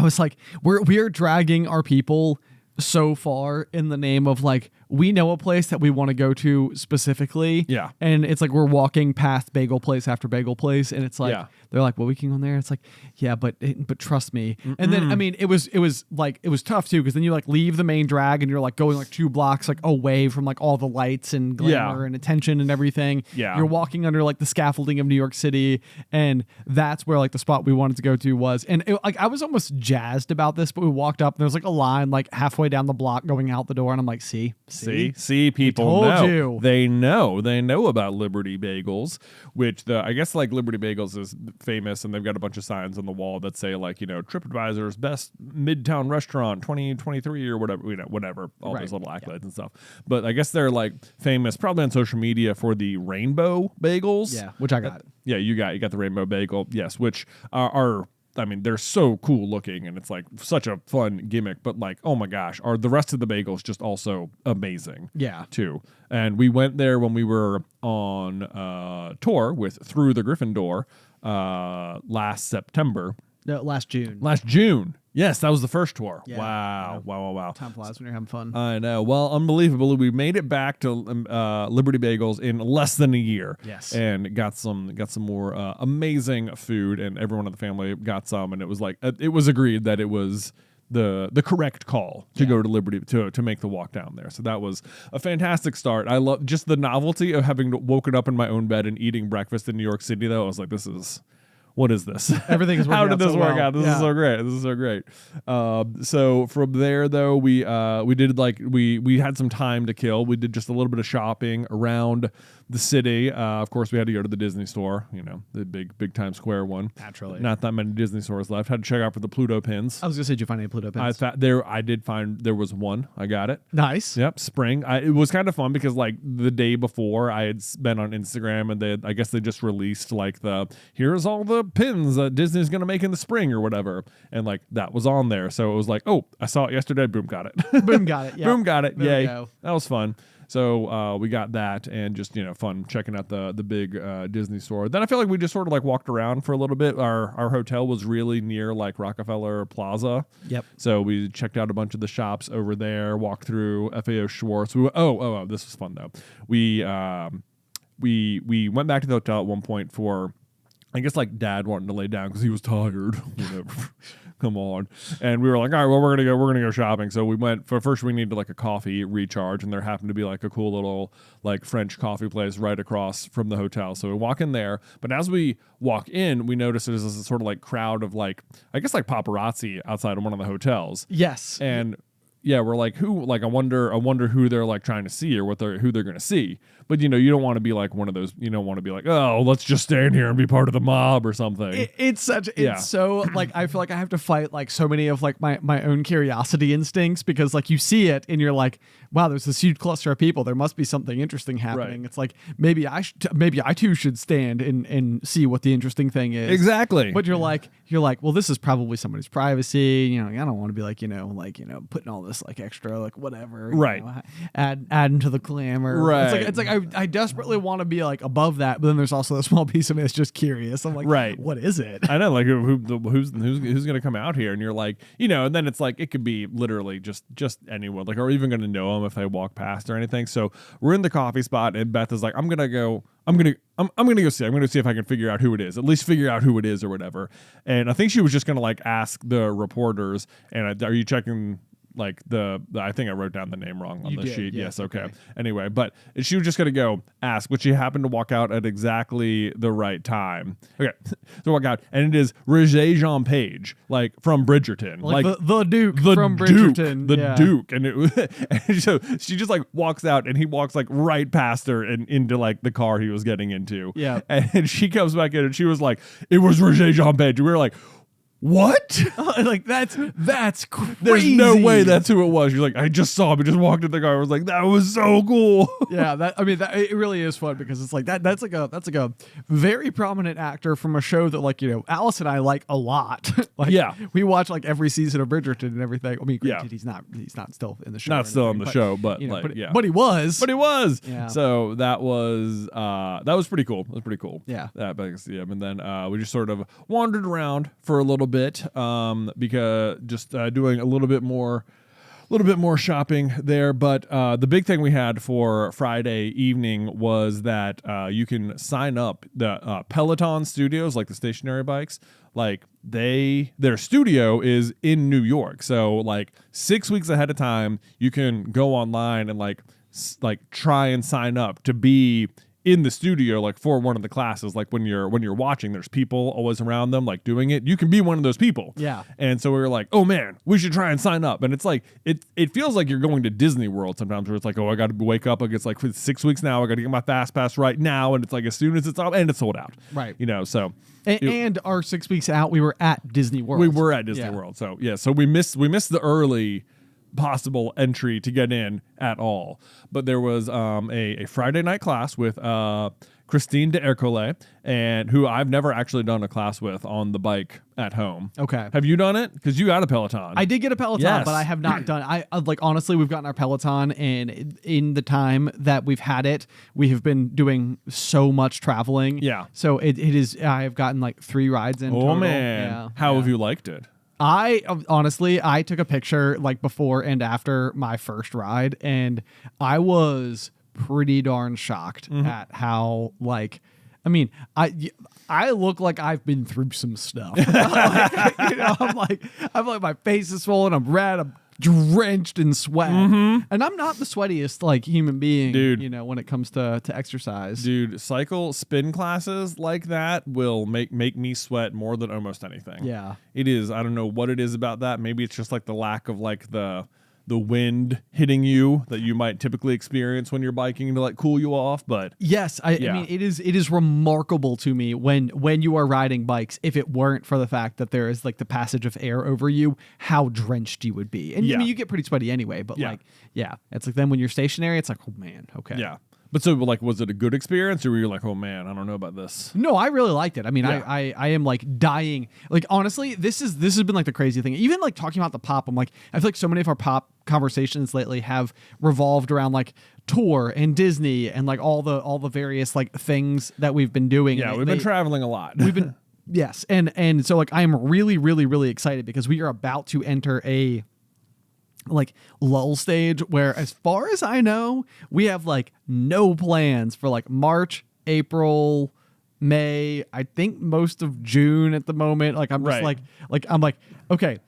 was like, we're dragging our people so far in the name of like, we know a place that we want to go to specifically. Yeah. And it's like, we're walking past bagel place after bagel place. And it's like, they're like, well, we can go in there. It's like, yeah, but trust me. And then, I mean, it was tough too. Cause then you like leave the main drag and you're like going like 2 blocks, like away from like all the lights and glamour and attention and everything. Yeah. You're walking under like the scaffolding of New York City. And that's where like the spot we wanted to go to was, and like, I was almost jazzed about this, but we walked up and there was like a line like halfway down the block going out the door. And I'm like, see, people told know. You. They know about Liberty Bagels, which I guess like Liberty Bagels is famous, and they've got a bunch of signs on the wall that say like, TripAdvisor's best Midtown restaurant 2023 or whatever, all those little accolades and stuff. But I guess they're like famous probably on social media for the rainbow bagels. Yeah, which I got. Yeah, you got the rainbow bagel. Yes, which are I mean, they're so cool looking, and it's like such a fun gimmick, but like, oh my gosh, are the rest of the bagels just also amazing? Yeah. Too. And we went there when we were on tour with Through the Griffin Door last September. No, last June. Last June. Yes, that was the first tour. Yeah. Wow. Wow. Time flies when you're having fun. I know. Well, unbelievably, we made it back to Liberty Bagels in less than a year. Yes. And got some more amazing food, and everyone in the family got some, and it was like it was agreed that it was the correct call to go to Liberty to make the walk down there. So that was a fantastic start. I love just the novelty of having woken up in my own bed and eating breakfast in New York City, though. I was like, what is this? Everything is working How did this so work well. out? This is so great. This is so great. So from there, though, we did we had some time to kill. We did just a little bit of shopping around the city. Of course, we had to go to the Disney store. You know, the big Times Square one. Naturally. Not that many Disney stores left. Had to check out for the Pluto pins. I was gonna say, did you find any Pluto pins? I did find there was one. I got it. Nice. Yep, spring. It was kind of fun because like the day before I had been on Instagram, and I guess they just released like here's all the pins that Disney's gonna make in the spring or whatever, and like that was on there. So it was like, oh, I saw it yesterday. Boom, got it. Boom, got it. Yeah. Boom, got it. There Yay, we go. that was fun. So we got that, and just fun checking out the big Disney store. Then I feel like we just sort of like walked around for a little bit. Our hotel was really near like Rockefeller Plaza. Yep. So we checked out a bunch of the shops over there. Walked through FAO Schwartz. This was fun though. We went back to the hotel at one point for, I guess, like Dad wanting to lay down because he was tired. Whatever. Come on. And we were like, all right, well, we're gonna go shopping. So we went for first. We needed like a coffee recharge, and there happened to be like a cool little like French coffee place right across from the hotel. So we walk in there, but as we walk in, we notice there's this sort of like crowd of like, I guess, like paparazzi outside of one of the hotels. Yes. And yeah, we're like, who? Like, I wonder who they're like trying to see or who they're gonna see. But you don't want to be like one of those. You don't want to be like, oh, let's just stand here and be part of the mob or something. It's so like I feel like I have to fight like so many of like my own curiosity instincts, because like you see it and you're like, wow, there's this huge cluster of people. There must be something interesting happening. Right. It's like maybe I too should stand and see what the interesting thing is. Exactly. But you're like, well, this is probably somebody's privacy. I don't want to be like, putting all this like extra like whatever. Right. Adding to the glamour. Right. It's like I desperately want to be like above that, but then there's also a small piece of me that's just curious. I'm like, right. What is it? I know, like who's gonna come out here, and you're like, and then it's like it could be literally just anyone, like, or even gonna know them if they walk past or anything. So we're in the coffee spot, and Beth is like, I'm gonna go see. I'm gonna see if I can figure out who it is. At least figure out who it is or whatever. And I think she was just gonna like ask the reporters, and are you checking? Like I think I wrote down the name wrong on the sheet. Yeah, yes, okay. Anyway, but she was just gonna go ask, but she happened to walk out at exactly the right time. Okay, so walk out, and it is Roger Jean Page, like from Bridgerton, like the Duke from Bridgerton, the Duke, and and so she just like walks out, and he walks like right past her and into like the car he was getting into. Yeah, and she comes back in, and she was like, "It was Roger Jean Page." And we were like, what? Like that's crazy. There's no way that's who it was. You're like, I just saw him. He just walked in the car. I was like, that was so cool. Yeah, it really is fun, because it's like that's like a very prominent actor from a show that like Alice and I like a lot. Like, yeah, we watch like every season of Bridgerton and everything. I mean, granted, yeah. he's not still in the show. Not still in the show, but yeah. But he was. Yeah. So that was pretty cool. It was pretty cool. Yeah. And then we just sort of wandered around for a little bit, because just doing a little bit more shopping there. But the big thing we had for Friday evening was that you can sign up the Peloton studios, like the stationary bikes. Like their studio is in New York, so like 6 weeks ahead of time, you can go online and like try and sign up to be in the studio, like for one of the classes. Like when you're watching, there's people always around them like doing it. You can be one of those people. Yeah. And so we were like, oh man, we should try and sign up. And it's like it feels like you're going to Disney World sometimes, where it's like, oh, I got to wake up. It's like for 6 weeks now. I got to get my fast pass right now. And it's like as soon as it's up, and it's sold out. Right. So. And our 6 weeks out, we were at Disney World. We were at Disney World. So yeah. So we missed the early possible entry to get in at all. But there was a Friday night class with Christine de Ercole, and who I've never actually done a class with on the bike at home. Okay. Have you done it? Because you got a Peloton. I did get a Peloton, yes. but I have not done. I like honestly, we've gotten our Peloton, and in the time that we've had it, we have been doing so much traveling. Yeah. So it is. I have gotten like 3 rides in. Oh total. man, Yeah. how have you liked it? Honestly, I took a picture like before and after my first ride, and I was pretty darn shocked at how like, I mean, I look like I've been through some stuff. I'm like my face is swollen, I'm red, I'm drenched in sweat, and I'm not the sweatiest like human being, dude. When it comes to exercise. Dude, cycle spin classes like that will make me sweat more than almost anything. Yeah, it is. I don't know what it is about that. Maybe it's just like the lack of like the wind hitting you that you might typically experience when you're biking to like cool you off. But yes, I mean it is remarkable to me when you are riding bikes, if it weren't for the fact that there is like the passage of air over you, how drenched you would be. And I mean you get pretty sweaty anyway, but it's like then when you're stationary, it's like, oh man, okay. Yeah. But so, like, was it a good experience, or were you like, oh man, I don't know about this? No, I really liked it. I mean, I am like dying. Like, honestly, this has been like the crazy thing. Even like talking about the pop, I'm like, I feel like so many of our pop conversations lately have revolved around like tour and Disney and like all the various like things that we've been doing. Yeah, we've been traveling a lot. We've been yes, and so like I am really, really, really excited because we are about to enter a like lull stage where, as far as I know, we have like no plans for like March, April, May, I think most of June at the moment. Like I'm just I'm like, okay,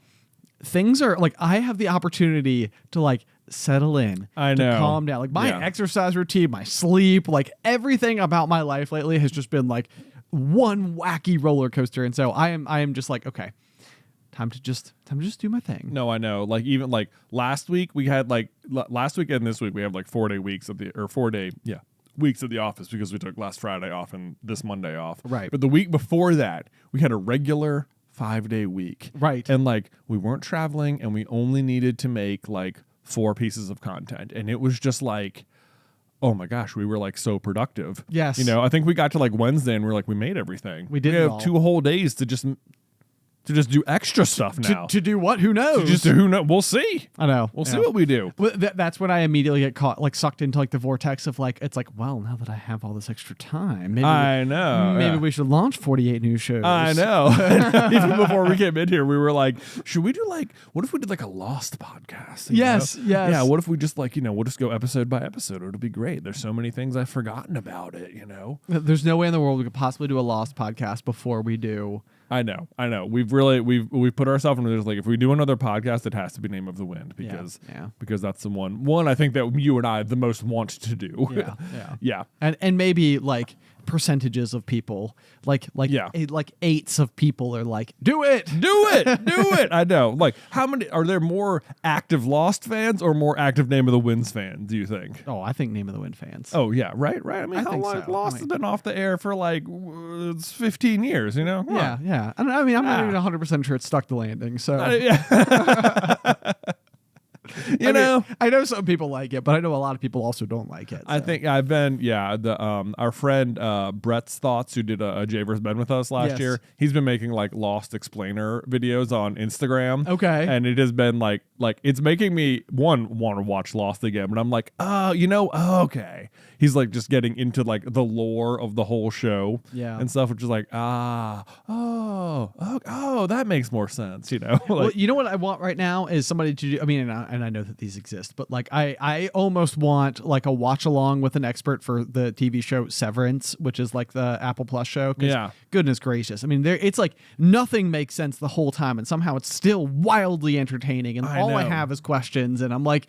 things are like, I have the opportunity to like settle in, to calm down. Like my exercise routine, my sleep, like everything about my life lately has just been like one wacky roller coaster. And so I am just like, okay, time to just do my thing. No, I know. Like even like last week we had like last week and this week we have like 4-day weeks weeks at the office because we took last Friday off and this Monday off. Right. But the week before that we had a regular 5-day week. Right. And like we weren't traveling and we only needed to make like 4 pieces of content, and it was just like, oh my gosh, we were like so productive. Yes. I think we got to like Wednesday and we're like, we made everything. We did. We have 2 whole days to just do extra stuff now. To do what? Who knows? Who knows? We'll see. I know. We'll see what we do. Well, that's when I immediately get caught, like sucked into like the vortex of like, it's like, well, now that I have all this extra time, maybe we should launch 48 new shows. I know. Even before we came in here, we were like, should we do like, what if we did like a Lost podcast? Yes. Yeah. What if we just like, we'll just go episode by episode. It'll be great. There's so many things I've forgotten about it, There's no way in the world we could possibly do a Lost podcast before we do. I know. We've put ourselves into this, like, if we do another podcast, it has to be Name of the Wind because that's the one I think that you and I the most want to do. Yeah. And maybe like percentages of people, like eights of people are like, do it. I know. Like, how many are there? More active Lost fans or more active Name of the Winds fans? Do you think? Oh, I think Name of the Wind fans. Oh yeah, right. I mean, how long Lost has been off the air for like it's 15 years. Yeah. I'm not even 100% sure it stuck the landing. So. I know some people like it, but I know a lot of people also don't like it. So. I think I've been, our friend Brett's Thoughts, who did a Jay vs. Ben with us last year, he's been making like Lost explainer videos on Instagram. Okay. And it has been like it's making me want to watch Lost again, but I'm like, okay. He's like just getting into like the lore of the whole show and stuff, which is like, that makes more sense, Well, you know what I want right now is somebody to do, I mean, and I know that these exist, but like I almost want like a watch along with an expert for the TV show Severance, which is like the Apple Plus show. Yeah. Goodness gracious. I mean, it's like nothing makes sense the whole time, and somehow it's still wildly entertaining. And all I have is questions, and I'm like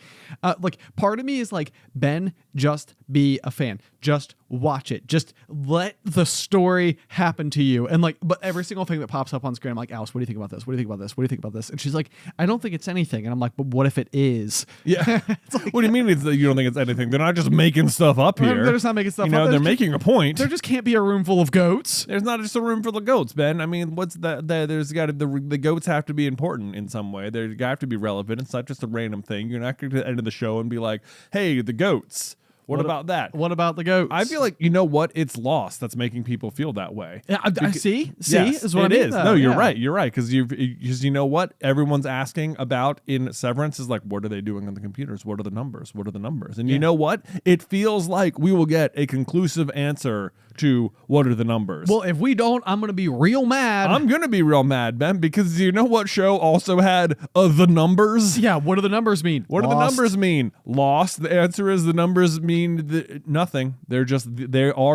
part of me is like, Ben, just be a fan. Just watch it. Just let the story happen to you. And like, but every single thing that pops up on screen, I'm like, Alice, what do you think about this? What do you think about this? What do you think about this? And she's like, I don't think it's anything. And I'm like, but what if it is? Yeah. Like, what do you mean you don't think it's anything? They're not just making stuff up here. They're just not making stuff up. They're making a point. There just can't be a room full of goats. There's not just a room full of goats, Ben. I mean, what's that? There's got to the goats have to be important in some way. They have to be relevant. It's not just a random thing. You're not going to end of the show and be like, hey, the goats. What about that? What about the goats? I feel like, you know what? It's Lost that's making people feel that way. Yeah, I see? Yes, is what I mean. It is. No, you're right. You're right. Because you know what everyone's asking about in Severance is like, what are they doing on the computers? What are the numbers? What are the numbers? And you know what? It feels like we will get a conclusive answer to what are the numbers. Well, if we don't, I'm going to be real mad. I'm going to be real mad, Ben, because you know what show also had the numbers? Yeah, what do the numbers mean? What do the numbers mean? Lost. The answer is the numbers mean nothing. They are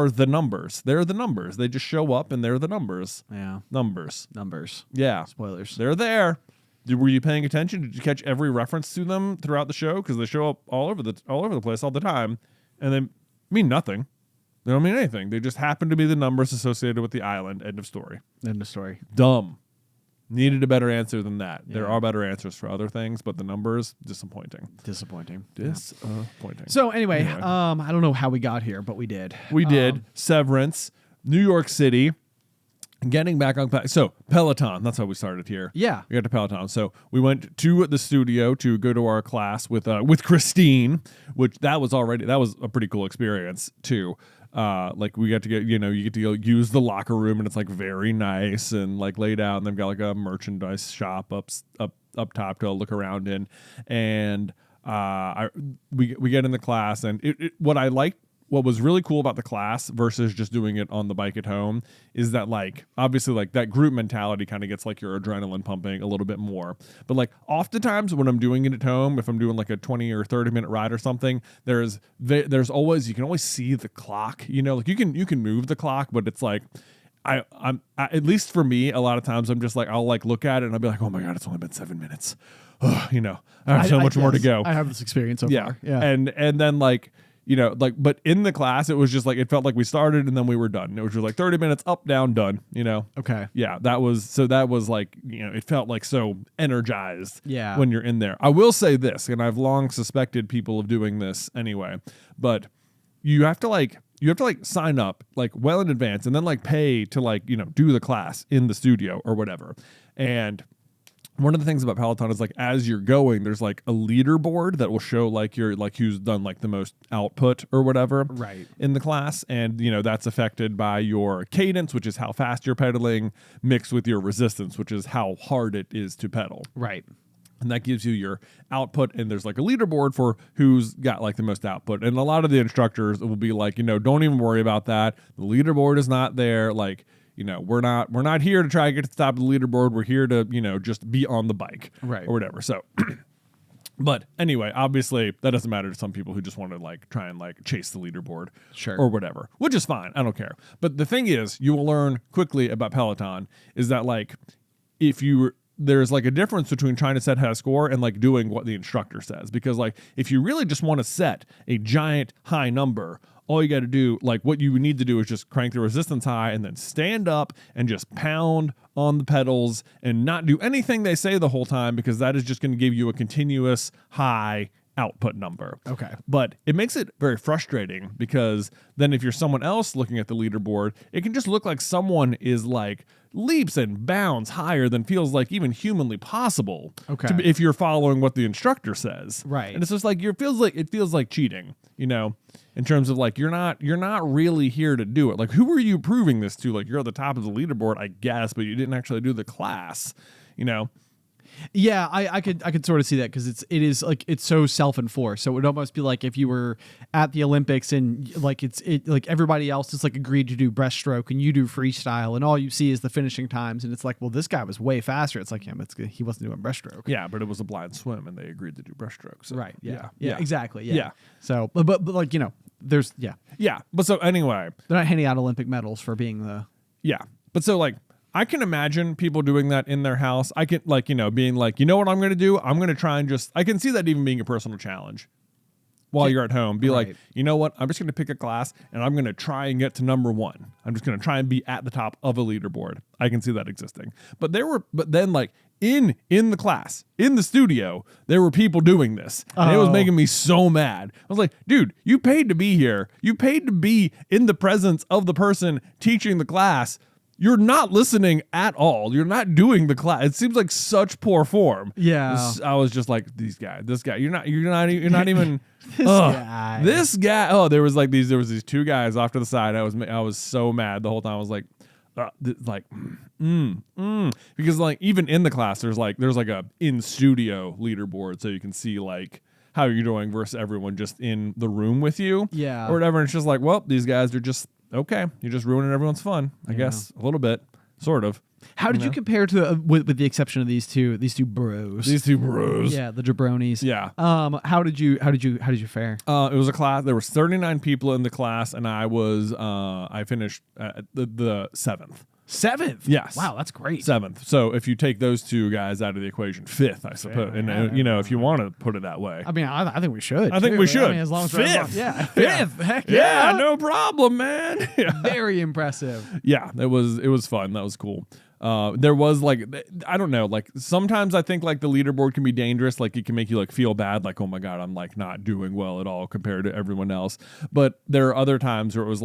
the numbers. They're the numbers. They just show up and they're the numbers. Yeah. Numbers. Yeah. Spoilers. They're there. Were you paying attention? Did you catch every reference to them throughout the show? Because they show up all over the place all the time, and they mean nothing. They don't mean anything. They just happen to be the numbers associated with the island. End of story. Dumb. Needed a better answer than that. Yeah. There are better answers for other things, but the numbers, disappointing. So anyway, I don't know how we got here, but we did. Severance, New York City. Getting back on Peloton, that's how we started here. Yeah. We got to Peloton. So we went to the studio to go to our class with Christine, which that was a pretty cool experience too. Like we got to get, you get to go use the locker room, and it's like very nice and like laid out, and they've got like a merchandise shop up top to look around in. And we get in the class, and what was really cool about the class versus just doing it on the bike at home is that, like, obviously, like, that group mentality kind of gets, like, your adrenaline pumping a little bit more. But, like, oftentimes when I'm doing it at home, if I'm doing, like, a 20 or 30-minute ride or something, there's always, you can always see the clock, like, you can move the clock, but it's, like, I'm at least for me, a lot of times I'm just, like, I'll, like, look at it and I'll be like, oh, my God, it's only been 7 minutes. I have so much more to go. I have this experience so far. Yeah. And then, like, but in the class, it was just like, it felt like we started and then we were done. It was just like 30 minutes up, down, done, Okay. Yeah, that was like, it felt like so energized when you're in there. I will say this, and I've long suspected people of doing this anyway, but you have to sign up like well in advance and then like pay to like, do the class in the studio or whatever. And one of the things about Peloton is like as you're going, there's like a leaderboard that will show like your like who's done like the most output or whatever in the class, and that's affected by your cadence, which is how fast you're pedaling, mixed with your resistance, which is how hard it is to pedal. Right. And that gives you your output, and there's like a leaderboard for who's got like the most output. And a lot of the instructors will be like, don't even worry about that. The leaderboard is not there. Like, we're not here to try to get to the top of the leaderboard. We're here to, just be on the bike, right, or whatever. So, but anyway, obviously that doesn't matter to some people who just want to like try and like chase the leaderboard, or whatever, which is fine. I don't care. But the thing is, you will learn quickly about Peloton is that like there's like a difference between trying to set a score and like doing what the instructor says, because like if you really just want to set a giant high number, all you got to do, like what you need to do is just crank the resistance high and then stand up and just pound on the pedals and not do anything they say the whole time, because that is just going to give you a continuous high output number. Okay. But it makes it very frustrating, because then if you're someone else looking at the leaderboard, it can just look like someone is like leaps and bounds higher than feels like even humanly possible. Okay. If you're following what the instructor says. Right. And it's just like it feels like cheating, in terms of like you're not really here to do it. Like, who are you proving this to? Like, you're at the top of the leaderboard, I guess, but you didn't actually do the class, Yeah, I could sort of see that, because it is like it's so self-enforced. So it would almost be like if you were at the Olympics and like like everybody else is like agreed to do breaststroke and you do freestyle, and all you see is the finishing times, and it's like, well, this guy was way faster. It's like him. He wasn't doing breaststroke. Yeah, but it was a blind swim and they agreed to do breaststroke. So. Right. Yeah. Exactly. Yeah. So, but like there's Yeah. But so anyway, they're not handing out Olympic medals for being the. Yeah. But so like, I can imagine people doing that in their house. I can like, being like, what I'm going to do? I'm going to try and I can see that even being a personal challenge while you're at home. Be like, what? I'm just going to pick a class and I'm going to try and get to number 1. I'm just going to try and be at the top of a leaderboard. I can see that existing. But then like in the class, in the studio, there were people doing this. And it was making me so mad. I was like, dude, you paid to be here. You paid to be in the presence of the person teaching the class. You're not listening at all. You're not doing the class. It seems like such poor form. Yeah. I was just like, this guy. You're not even This guy. Oh, there was these 2 guys off to the side. I was so mad the whole time. I was like, because like even in the class, there's a in studio leaderboard, so you can see like how you're doing versus everyone just in the room with you. Yeah. Or whatever. And it's just like, well, these guys are just okay, you're just ruining everyone's fun, I guess, a little bit, sort of. How did you compare to with the exception of these two bros? These two bros. Yeah, the jabronis. Yeah. How did you fare? It was a class. There was 39 people in the class, and I finished at the 7th. 7th? Yes. Wow, that's great. 7th. So if you take those two guys out of the equation, 5th, I suppose. And if you want to put it that way. I mean, I think we should. I think we should. I mean, as long as 5th. Yeah, 5th. Heck yeah, no problem, man. Very impressive. Yeah, it was fun. That was cool. There was I don't know, sometimes I think the leaderboard can be dangerous. It can make you feel bad. Oh my God, I'm not doing well at all compared to everyone else. But there are other times where it was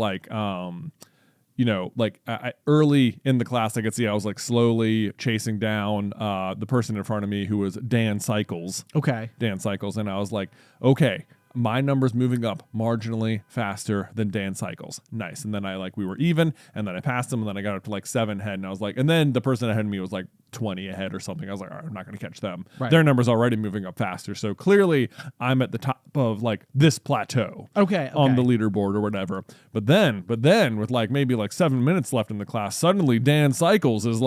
early in the class, I could see I was slowly chasing down the person in front of me who was Dan Cycles. Okay. Dan Cycles. And I was okay, my number's moving up marginally faster than Dan Cycles. Nice. And then we were even, and then I passed him, and then I got up to 7 ahead, and I was and then the person ahead of me was 20 ahead or something. I was all right, I'm not going to catch them. Right. Their number's already moving up faster. So clearly I'm at the top of this plateau. Okay. On the leaderboard or whatever. But then with maybe 7 minutes left in the class, suddenly Dan Cycles is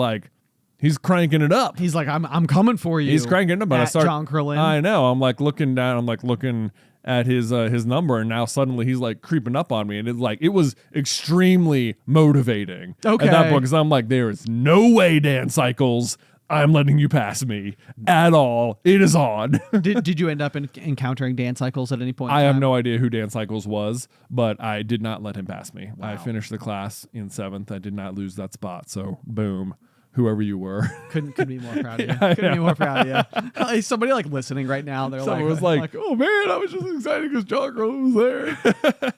he's cranking it up. He's I'm coming for you. He's cranking it up. But I start John Carlin. I know. I'm looking down. I'm looking at his number, and now suddenly he's creeping up on me, and it was extremely motivating at that point, because I'm there is no way, Dan Cycles, I'm letting you pass me at all. It is on. Did you end up encountering Dan Cycles at any point? I have no idea who Dan Cycles was, but I did not let him pass me. Wow. I finished the class in 7th. I did not lose that spot. So boom. Whoever you were. Couldn't be more proud of you. Couldn't be more proud of you. Somebody listening right now, they're someone was oh man, I was just excited because John Carlin was there.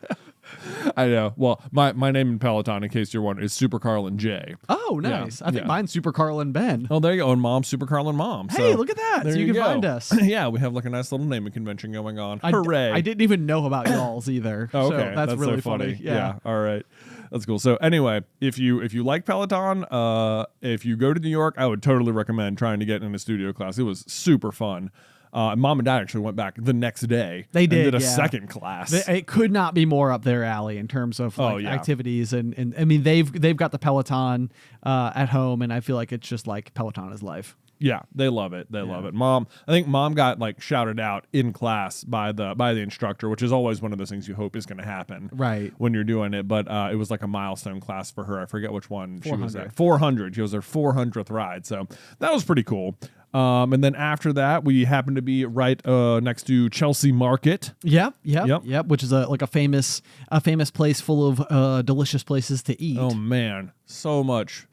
I know. Well, my name in Peloton, in case you're wondering, is Super Carlin J. Oh, nice. I think mine's Super Carlin Ben. Oh, there you go. And Mom's Super Carlin Mom. Hey, so look at that. So you can find us. Yeah, we have a nice little naming convention going on. Hooray. I didn't even know about y'all's either. Oh, okay. So that's really so funny. Yeah. All right. That's cool. So anyway, if you like Peloton, if you go to New York, I would totally recommend trying to get in a studio class. It was super fun. Mom and Dad actually went back the next day. They did. And did a second class. It could not be more up their alley in terms of activities, and I mean they've got the Peloton at home, and I feel like it's just Peloton is life. Yeah, they love it. They love it. I think Mom got shouted out in class by the instructor, which is always one of those things you hope is going to happen right when you're doing it. But it was a milestone class for her. I forget which one 400. she was at. 400. She was her 400th ride, so that was pretty cool. And then after that, we happened to be right next to Chelsea Market. Yep. Which is a famous place full of delicious places to eat. Oh man, so much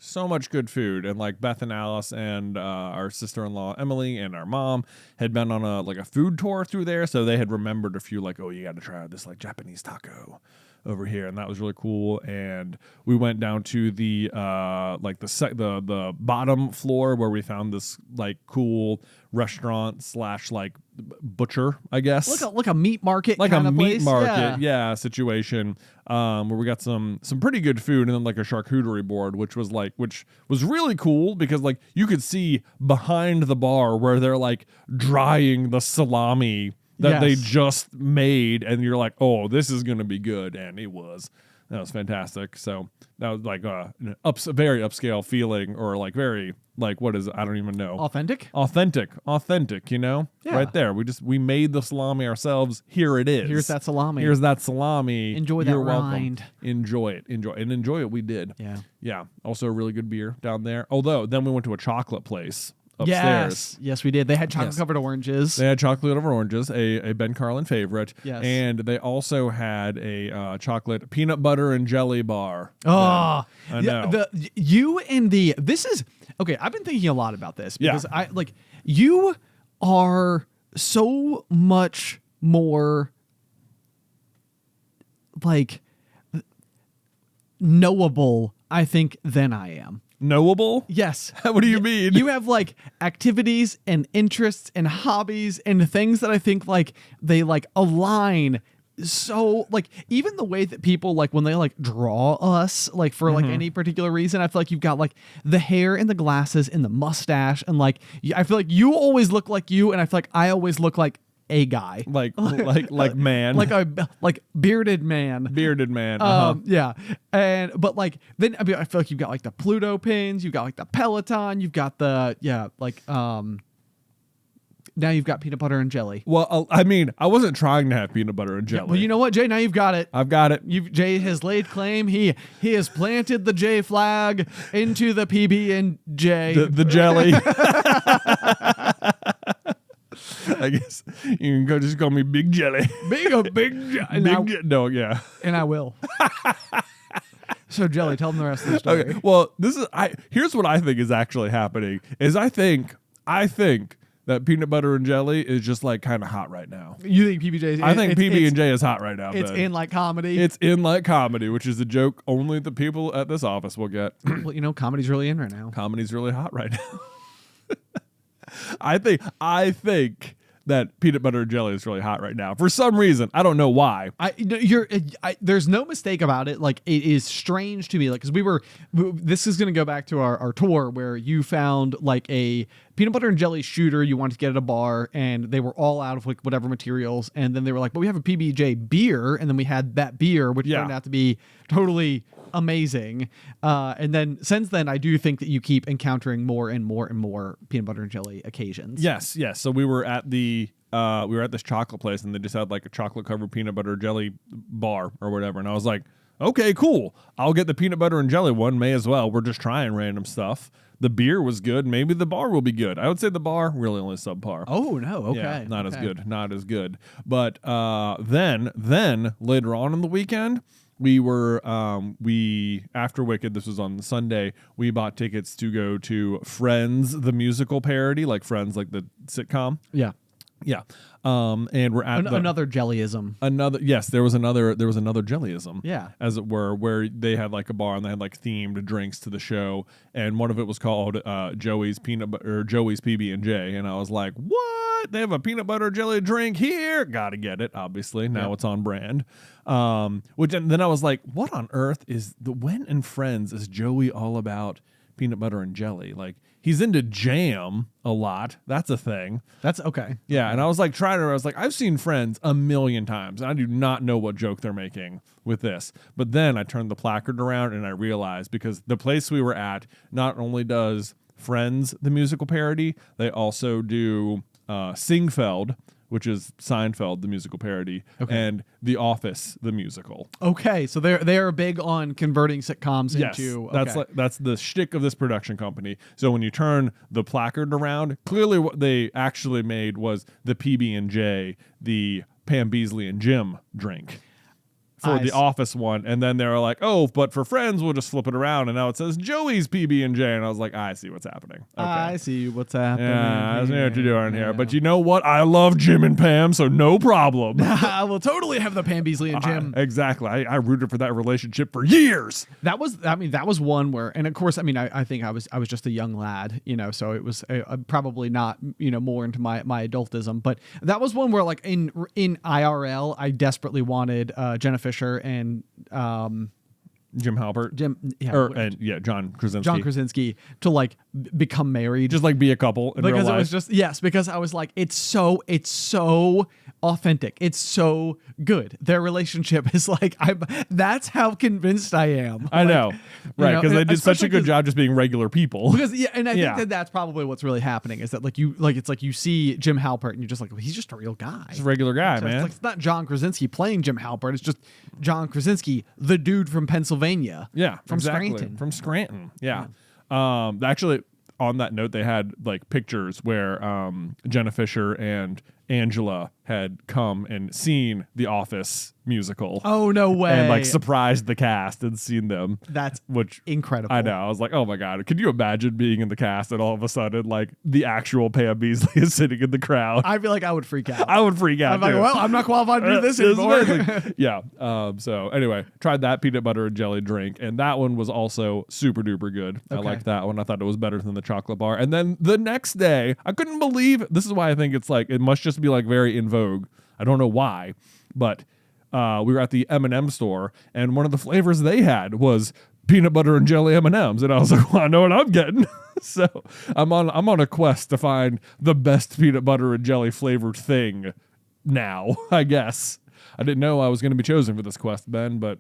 good food. And Beth and Alice and our sister-in-law Emily and our mom had been on a food tour through there, so they had remembered a few oh, you got to try this Japanese taco over here, and that was really cool. And we went down to the the bottom floor where we found this meat restaurant / butcher, I guess, like a meat market, kind of meat place. Market, situation, where we got some pretty good food, and then a charcuterie board, which was really cool because you could see behind the bar where they're drying the salami that they just made, and you're oh, this is gonna be good, and it was. That was fantastic. So that was a very upscale feeling, or very what is it? I don't even know. Authentic, Yeah. Right there. We made the salami ourselves. Here it is. Here's that salami. Enjoy that You're rind. Welcome. Enjoy it. We did. Yeah. Also a really good beer down there. Although then we went to a chocolate place upstairs. Yes, we did. They had chocolate-covered oranges. They had chocolate-covered oranges, a Ben Carlin favorite. Yes. And they also had a chocolate peanut butter and jelly bar. Oh, I know. This is okay. I've been thinking a lot about this because you are so much more knowable, I think, than I am. Knowable? Yes. What do you mean? You have activities and interests and hobbies and things that I think they align. So even the way that people when they draw us for any particular reason, I feel you've got the hair and the glasses and the mustache, and I feel you always look like you, and I feel I always look like a guy, like man, like bearded man. Yeah. But like then I feel like you've got like the Pluto pins, you've got like the Peloton, you've got the now you've got peanut butter and jelly. Well, I mean, I wasn't trying to have peanut butter and jelly. Well, you know what, Jay? Now you've got it. I've got it. Jay has laid claim. He has planted the J flag into the PB and J. The jelly. I guess you can go just call me Big Jelly. No, yeah. And I will. So Jelly, tell them the rest of the story. Okay. Well, here's what I think is actually happening. Is I think that peanut butter and jelly is just like kind of hot right now. You think PB&J? I think PB&J is hot right now. It's in like comedy. It's in like comedy, which is a joke only the people at this office will get. Well, comedy's really in right now. Comedy's really hot right now. I think that peanut butter and jelly is really hot right now for some reason. I don't know why. There's no mistake about it. Like, it is strange to me. Like, because this is going to go back to our tour where you found like a peanut butter and jelly shooter you wanted to get at a bar, and they were all out of like whatever materials, and then they were like, but we have a PB&J beer, and then we had that beer, which turned out to be totally amazing. And then since then, I do think that you keep encountering more and more and more peanut butter and jelly occasions. Yes. So we were at this chocolate place, and they just had like a chocolate covered peanut butter jelly bar or whatever, and I was like, okay, cool. I'll get the peanut butter and jelly one. May as well. We're just trying random stuff. The beer was good. Maybe the bar will be good. I would say the bar really only subpar. Oh no, okay. Yeah, not as good. But then later on in the weekend, we were after Wicked, this was on Sunday, we bought tickets to go to Friends, the musical parody, like Friends, like the sitcom. Yeah. Yeah. And we're at another jellyism. There was another jellyism. Yeah. As it were, where they had like a bar and they had like themed drinks to the show, and one of it was called Joey's PB&J, and I was like, what? They have a peanut butter jelly drink here? Gotta get it, obviously. Now it's on brand. Then I was like, what on earth is when in Friends is Joey all about peanut butter and jelly? Like, he's into jam a lot. That's a thing. That's okay. Yeah, and I was like I've seen Friends a million times, and I do not know what joke they're making with this. But then I turned the placard around and I realized, because the place we were at not only does Friends, the musical parody, they also do Singfeld, which is Seinfeld, the musical parody, and The Office, the musical. Okay, so they're big on converting sitcoms into. That's the shtick of this production company. So when you turn the placard around, clearly what they actually made was the PB&J, the Pam Beesly and Jim drink. For the Office one, and then they were like, oh, but for Friends, we'll just flip it around, and now it says Joey's PB&J, and I was like, I see what's happening. Okay. I see what's happening. Yeah, I see what you're doing here. But you know what? I love Jim and Pam, so no problem. I will totally have the Pam Beesly and Jim. Exactly. I rooted for that relationship for years. That was one where, and of course, I think I was just a young lad, so it was probably not, more into my adultism, but that was one where, like, in IRL, I desperately wanted Jenna Fisher and Jim Halpert, John Krasinski to like become married, just like be a couple in real life. It was just because I was like, it's so authentic, it's so good. Their relationship is like, that's how convinced I am. I know, right? Because they did such a good job just being regular people. Because I think that's probably what's really happening, is that it's like you see Jim Halpert and you're just like, well, he's just a real guy. He's a regular guy, so man. It's not John Krasinski playing Jim Halpert. It's just John Krasinski, the dude from Pennsylvania. Yeah, from Scranton. From Scranton. Yeah. Actually, on that note, they had like pictures where Jenna Fisher and Angela had come and seen The Office musical. Oh, no way. And like surprised the cast and seen them. That's incredible. I know. I was like, oh my God. Could you imagine being in the cast and all of a sudden like the actual Pam Beesly is sitting in the crowd? I feel like I would freak out. I would freak out. I'm like, well, I'm not qualified to do this anymore. Yeah. So anyway, tried that peanut butter and jelly drink, and that one was also super duper good. Okay. I liked that one. I thought it was better than the chocolate bar. And then the next day, I couldn't believe, this is why I think it's like, it must just be like very in vogue. I don't know why, but we were at the M&M store, and one of the flavors they had was peanut butter and jelly M&Ms, and I was like, well, I know what I'm getting. So I'm on a quest to find the best peanut butter and jelly flavored thing now, I guess. I didn't know I was going to be chosen for this quest, Ben, but,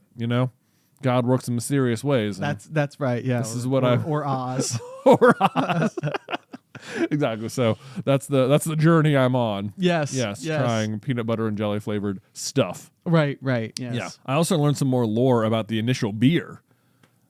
God works in mysterious ways. That's right, yeah. This is or Oz. or Oz. Exactly. So that's the journey I'm on. Yes. Trying peanut butter and jelly flavored stuff. Right. Yes. Yeah. I also learned some more lore about the initial beer.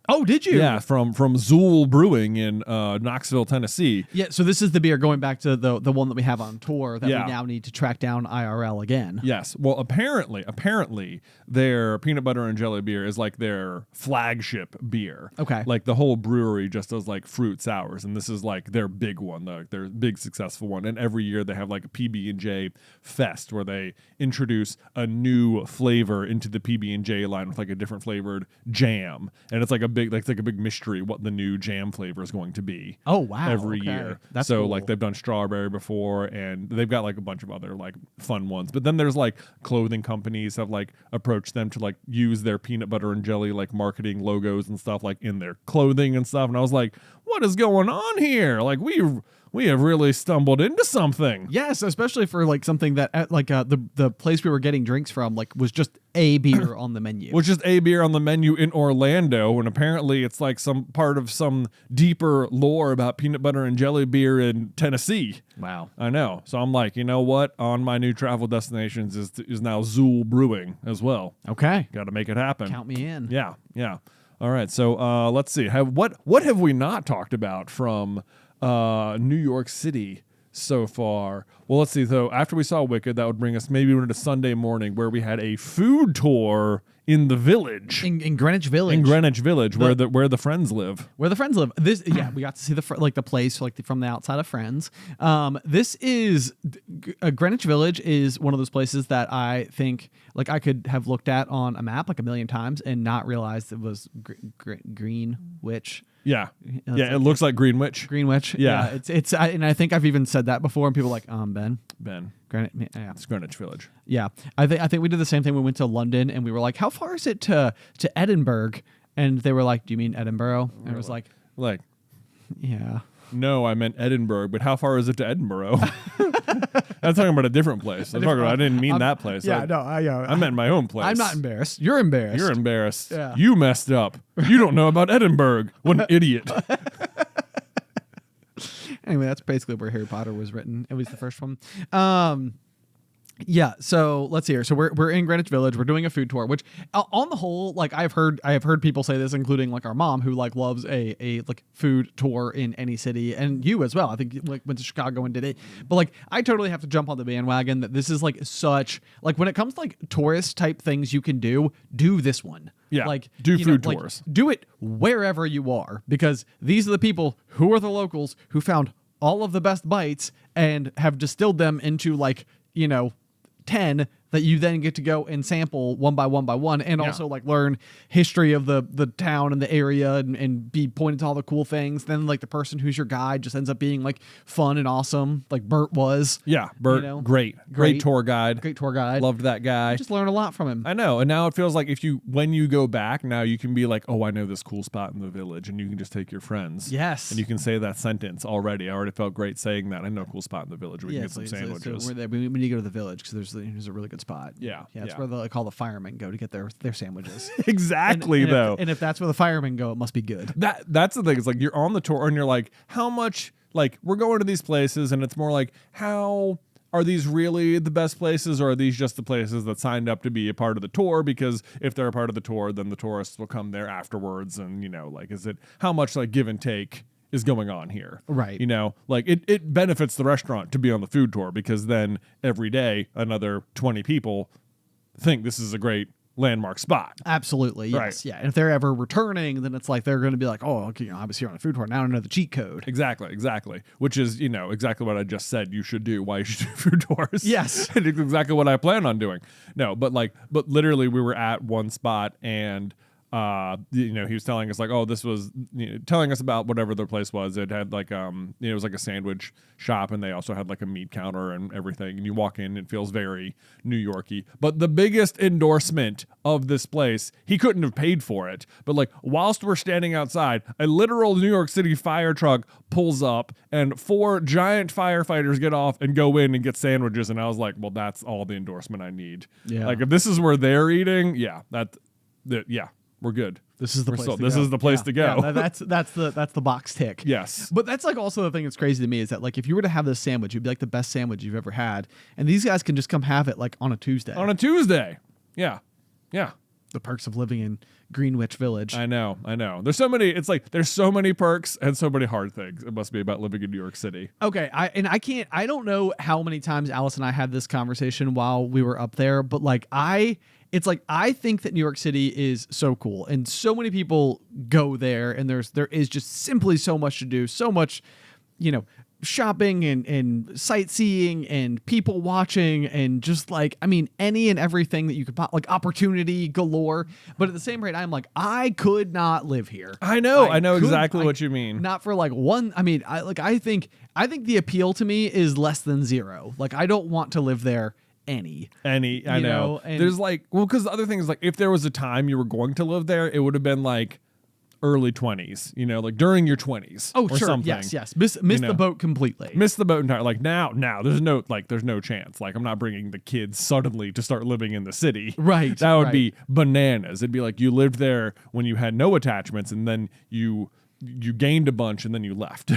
Oh, did you? Yeah, from Zool Brewing in Knoxville, Tennessee. Yeah, so this is the beer going back to the one that we have on tour that we now need to track down IRL again. Yes. Well, apparently their peanut butter and jelly beer is like their flagship beer. Okay. Like the whole brewery just does like fruit sours, and this is like their big one, their big successful one. And every year they have like a PB&J fest where they introduce a new flavor into the PB&J line with like a different flavored jam, and it's like a big mystery what the new jam flavor is going to be. Oh wow! Every year. That's so cool. Like they've done strawberry before, and they've got like a bunch of other like fun ones. But then there's like clothing companies have like approached them to like use their peanut butter and jelly like marketing logos and stuff like in their clothing and stuff. And I was like, what is going on here? Like we have really stumbled into something. Yes, especially for like something that the place we were getting drinks from like was just a beer on the menu. Was just a beer on the menu in Orlando, and apparently it's like some part of some deeper lore about peanut butter and jelly beer in Tennessee. Wow. I know. So I'm like, you know what? On my new travel destinations is now Zool Brewing as well. Okay. Got to make it happen. Count me in. Yeah. All right. So let's see. What have we not talked about from New York City so far? Well, let's see. So after we saw Wicked, that would bring us maybe into Sunday morning, where we had a food tour in the village, in Greenwich Village, where the friends live. Where the friends live. We got to see the place from the outside of Friends. This is Greenwich Village is one of those places that I think like I could have looked at on a map like a million times and not realized it was Greenwich. Yeah, it looks like Greenwich. Yeah. It's and I think I've even said that before, and people are like, Ben, Greenwich, yeah, it's Greenwich Village. Yeah, I think we did the same thing. We went to London, and we were like, how far is it to Edinburgh? And they were like, do you mean Edinburgh? And I was like, yeah. No, I meant Edinburgh, but how far is it to Edinburgh? I'm talking about a different place. I didn't mean that place. Yeah, I meant my own place. I'm not embarrassed. You're embarrassed. You're embarrassed. Yeah. You messed up. You don't know about Edinburgh. What an idiot. Anyway, that's basically where Harry Potter was written. It was the first one. Yeah, so let's see here. So we're in Greenwich Village. We're doing a food tour, which on the whole, like I have heard people say this, including like our mom, who like loves a like food tour in any city, and you as well. I think like went to Chicago and did it. But like I totally have to jump on the bandwagon that this is like such like when it comes to like tourist type things you can do this one. Yeah, like do food tours. Like, do it wherever you are, because these are the people who are the locals who found all of the best bites and have distilled them into like 10 that you then get to go and sample one by one and also like learn history of the town and the area and be pointed to all the cool things. Then like the person who's your guide just ends up being like fun and awesome, like Bert was. Yeah, Bert, great tour guide. Great tour guide. Loved that guy. Just learn a lot from him. I know. And now it feels like when you go back, now you can be like, oh, I know this cool spot in the village, and you can just take your friends. Yes. And you can say that sentence already. I already felt great saying that. I know a cool spot in the village. We can get some sandwiches. So we need to go to the village because there's a really good spot. Yeah. It's where all the firemen go to get their sandwiches. Exactly, though. And if that's where the firemen go, it must be good. That's the thing. It's like you're on the tour and you're like, how much, like, we're going to these places, and it's more like, how are these really the best places, or are these just the places that signed up to be a part of the tour? Because if they're a part of the tour, then the tourists will come there afterwards, and like, is it how much like give and take is going on here? Right. Like it benefits the restaurant to be on the food tour, because then every day another 20 people think this is a great landmark spot. Absolutely. Yes. Right. Yeah. And if they're ever returning, then it's like they're going to be like, oh, okay, I was here on a food tour. Now I know the cheat code. Exactly. Which is, exactly what I just said you should do. Why you should do food tours. Yes. And it's exactly what I plan on doing. No, but literally we were at one spot, and he was telling us like, oh, this was telling us about whatever their place was. It had like it was like a sandwich shop, and they also had like a meat counter and everything. And you walk in, it feels very New Yorky. But the biggest endorsement of this place, he couldn't have paid for it. But like whilst we're standing outside, a literal New York City fire truck pulls up, and 4 giant firefighters get off and go in and get sandwiches. And I was like, well, that's all the endorsement I need. Yeah. Like if this is where they're eating, yeah. We're good. This is the place. This is the place to go. Yeah, that's the box tick. Yes. But that's like also the thing that's crazy to me is that like if you were to have this sandwich, it'd be like the best sandwich you've ever had, and these guys can just come have it like on a Tuesday. On a Tuesday. Yeah. Yeah. The perks of living in Greenwich Village. I know. There's so many. It's like there's so many perks and so many hard things. It must be about living in New York City. Okay, I don't know how many times Alice and I had this conversation while we were up there, but like I think that New York City is so cool, and so many people go there, and there is just simply so much to do, so much, shopping and sightseeing and people watching and just like, I mean, any and everything that you could like opportunity galore. But at the same rate, I'm like, I could not live here. I know exactly what you mean. Not for like one. I mean, I think the appeal to me is less than 0. Like I don't want to live there. I know. There's like, well, because the other thing is like, if there was a time you were going to live there, it would have been like early 20s, like during your 20s. Oh, or sure. Something. Yes. Miss the boat completely. Miss the boat entirely. Like now, there's no chance. Like I'm not bringing the kids suddenly to start living in the city. Right. That would be bananas. It'd be like you lived there when you had no attachments, and then you gained a bunch and then you left.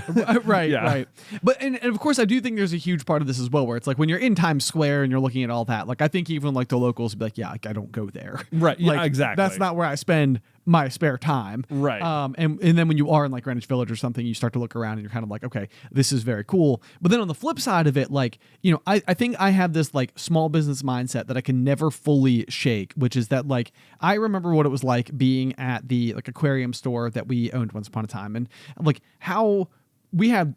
Right, yeah. Right. But and of course I do think there's a huge part of this as well, where it's like when you're in Times Square and you're looking at all that, like I think even like the locals would be like, yeah, like I don't go there. Right. Yeah, like, exactly. That's not where I spend my spare time. Right. And then when you are in like Greenwich Village or something, you start to look around and you're kind of like, okay, this is very cool. But then on the flip side of it, like, I think I have this like small business mindset that I can never fully shake, which is that like, I remember what it was like being at the like aquarium store that we owned once upon a time, and like how we had,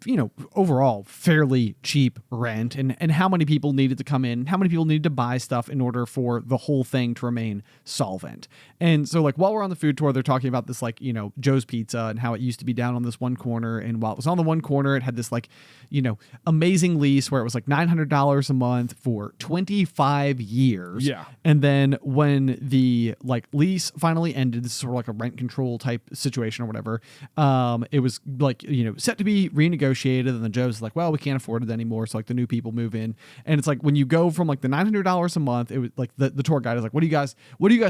overall fairly cheap rent, and how many people needed to come in, how many people needed to buy stuff in order for the whole thing to remain solvent. And so like while we're on the food tour, they're talking about this like, Joe's Pizza and how it used to be down on this one corner. And while it was on the one corner, it had this like, amazing lease where it was like $900 a month for 25 years. Yeah. And then when the like lease finally ended, this is sort of like a rent control type situation or whatever. It was like, set to be renegotiated, and then Joe's like, well, we can't afford it anymore, so like the new people move in. And it's like when you go from like the $900 a month, it was like the tour guide is like, what do you guys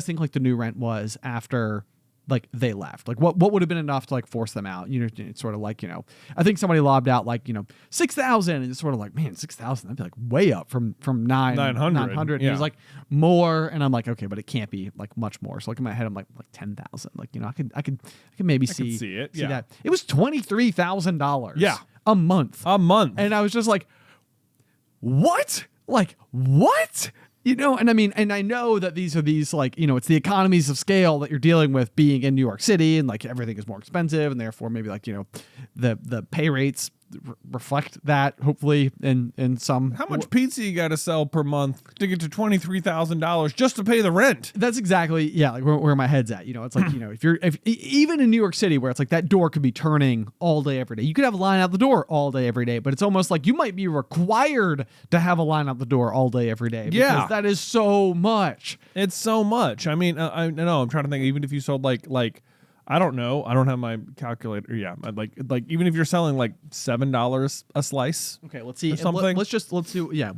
think like the new rent was after like they left? Like what would have been enough to like force them out? It's sort of like, I think somebody lobbed out like, 6,000, and it's sort of like, man, 6,000, that'd be like way up from 900. And yeah. he's like more, and I'm like, okay, but it can't be like much more. So like in my head, I'm like 10,000. Like, I could maybe see it. See that. It was $23,000. Yeah. A month. And I was just like, what? Like, what? And I mean, and I know that these like, it's the economies of scale that you're dealing with being in New York City, and like everything is more expensive, and therefore maybe like, the pay rates reflect that, hopefully, in some. How much pizza you got to sell per month to get to $23,000 just to pay the rent? That's exactly, yeah, like where my head's at. It's like, if even in New York City, where it's like that door could be turning all day every day, you could have a line out the door all day every day, but it's almost like you might be required to have a line out the door all day every day. Yeah, that is so much. It's so much. I mean, I know. I'm trying to think. Even if you sold like. I don't know. I don't have my calculator. Yeah, like even if you're selling like $7 a slice. Okay, let's see. Or something. We'll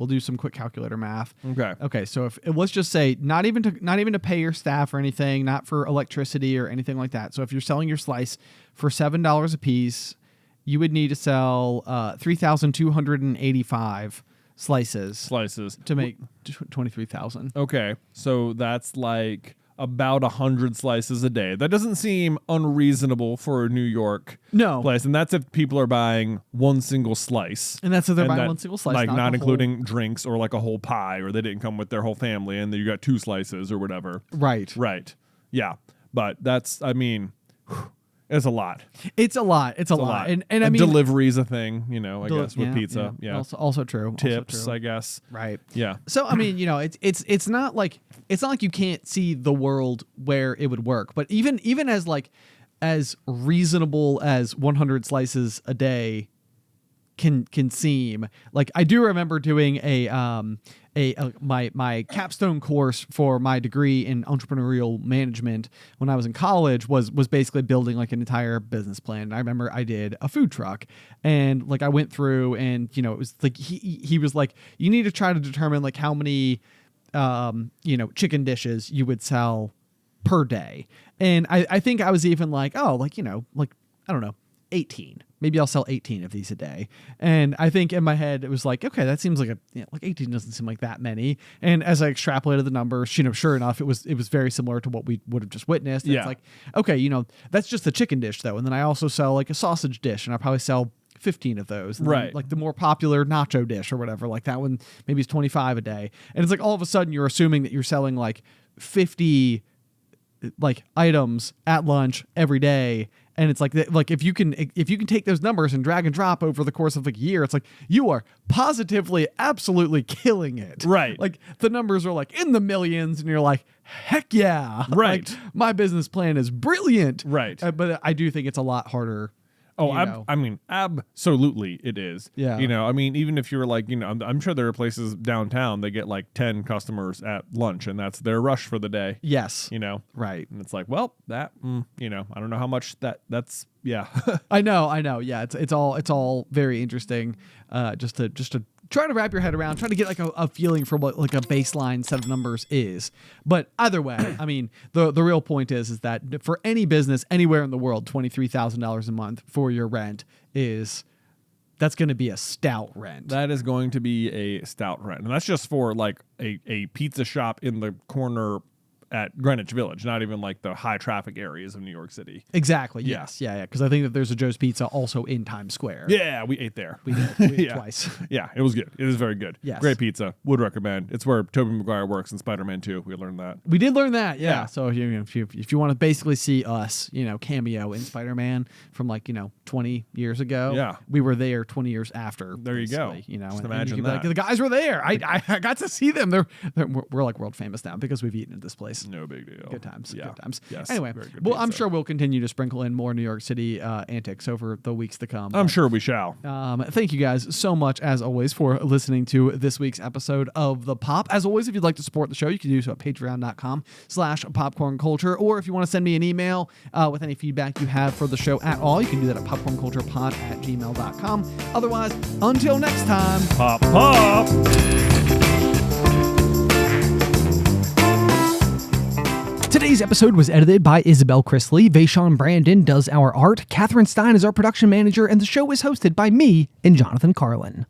do some quick calculator math. Okay. So let's just say not even to pay your staff or anything, not for electricity or anything like that. So if you're selling your slice for $7 a piece, you would need to sell 3,285 slices to make 23,000. Okay, so that's like about 100 slices a day. That doesn't seem unreasonable for a New York place. And that's if people are buying one single slice. And that's if they're buying one single slice. Like not including drinks or like a whole pie, or they didn't come with their whole family and then you got 2 slices or whatever. Right. Yeah. But that's, I mean, It's a lot. It's a lot. And I mean, delivery's a thing, I guess, with pizza. Yeah. Also true. Tips, I guess. Right. Yeah. So I mean, it's not like you can't see the world where it would work, but even as reasonable as 100 slices a day can seem, like I do remember doing my capstone course for my degree in entrepreneurial management when I was in college was basically building like an entire business plan. And I remember I did a food truck, and like I went through, and it was like he was like, you need to try to determine like how many chicken dishes you would sell per day. And I think I was even like, I don't know, 18. Maybe I'll sell 18 of these a day. And I think in my head, it was like, okay, that seems like like 18 doesn't seem like that many. And as I extrapolated the numbers, sure enough, it was very similar to what we would have just witnessed. And it's like, okay, that's just the chicken dish though. And then I also sell like a sausage dish, and I probably sell 15 of those. And right. Then, like the more popular nacho dish or whatever, like that one, maybe it's 25 a day. And it's like all of a sudden you're assuming that you're selling like 50 like items at lunch every day. And it's like if you can take those numbers and drag and drop over the course of like a year, it's like you are positively, absolutely killing it. Right. Like the numbers are like in the millions, and you're like, heck yeah. Right. Like, my business plan is brilliant. Right. But I do think it's a lot harder. Oh, I mean, absolutely it is. Yeah. I mean, even if you're like, I'm sure there are places downtown that get like 10 customers at lunch, and that's their rush for the day. Yes. Right. And it's like, well, that, I don't know how much that's, yeah. I know. Yeah. It's all very interesting. Just to try to wrap your head around, try to get like a feeling for what like a baseline set of numbers is. But either way, I mean, the real point is that for any business anywhere in the world, $23,000 a month for your rent that's going to be a stout rent. That is going to be a stout rent. And that's just for like a pizza shop in the corner at Greenwich Village, not even like the high traffic areas of New York City. Exactly. Yeah. Yes. Yeah. Because I think that there's a Joe's Pizza also in Times Square. Yeah, we ate there. We did twice. Yeah, it was good. It is very good. Yes. Great pizza. Would recommend. It's where Tobey Maguire works in Spider-Man 2. We learned that. We did learn that. Yeah. So if you want to basically see us, cameo in Spider-Man from like 20 years ago. Yeah. We were there 20 years after. There you go. Just imagine that. Like, the guys were there. I got to see them. We're like world famous now because we've eaten at this place. No big deal. Good times. Yeah. Good times. Yes. Anyway, well, I'm sure we'll continue to sprinkle in more New York City antics over the weeks to come. I'm sure we shall. Thank you guys so much, as always, for listening to this week's episode of The Pop. As always, if you'd like to support the show, you can do so at patreon.com/popcornculture. Or if you want to send me an email with any feedback you have for the show at all, you can do that at popcornculturepod@gmail.com. Otherwise, until next time, pop, pop. Today's episode was edited by Isybelle Christley. Vaishon Brandon does our art. Catherine Stein is our production manager, and the show is hosted by me and Jonathan Carlin.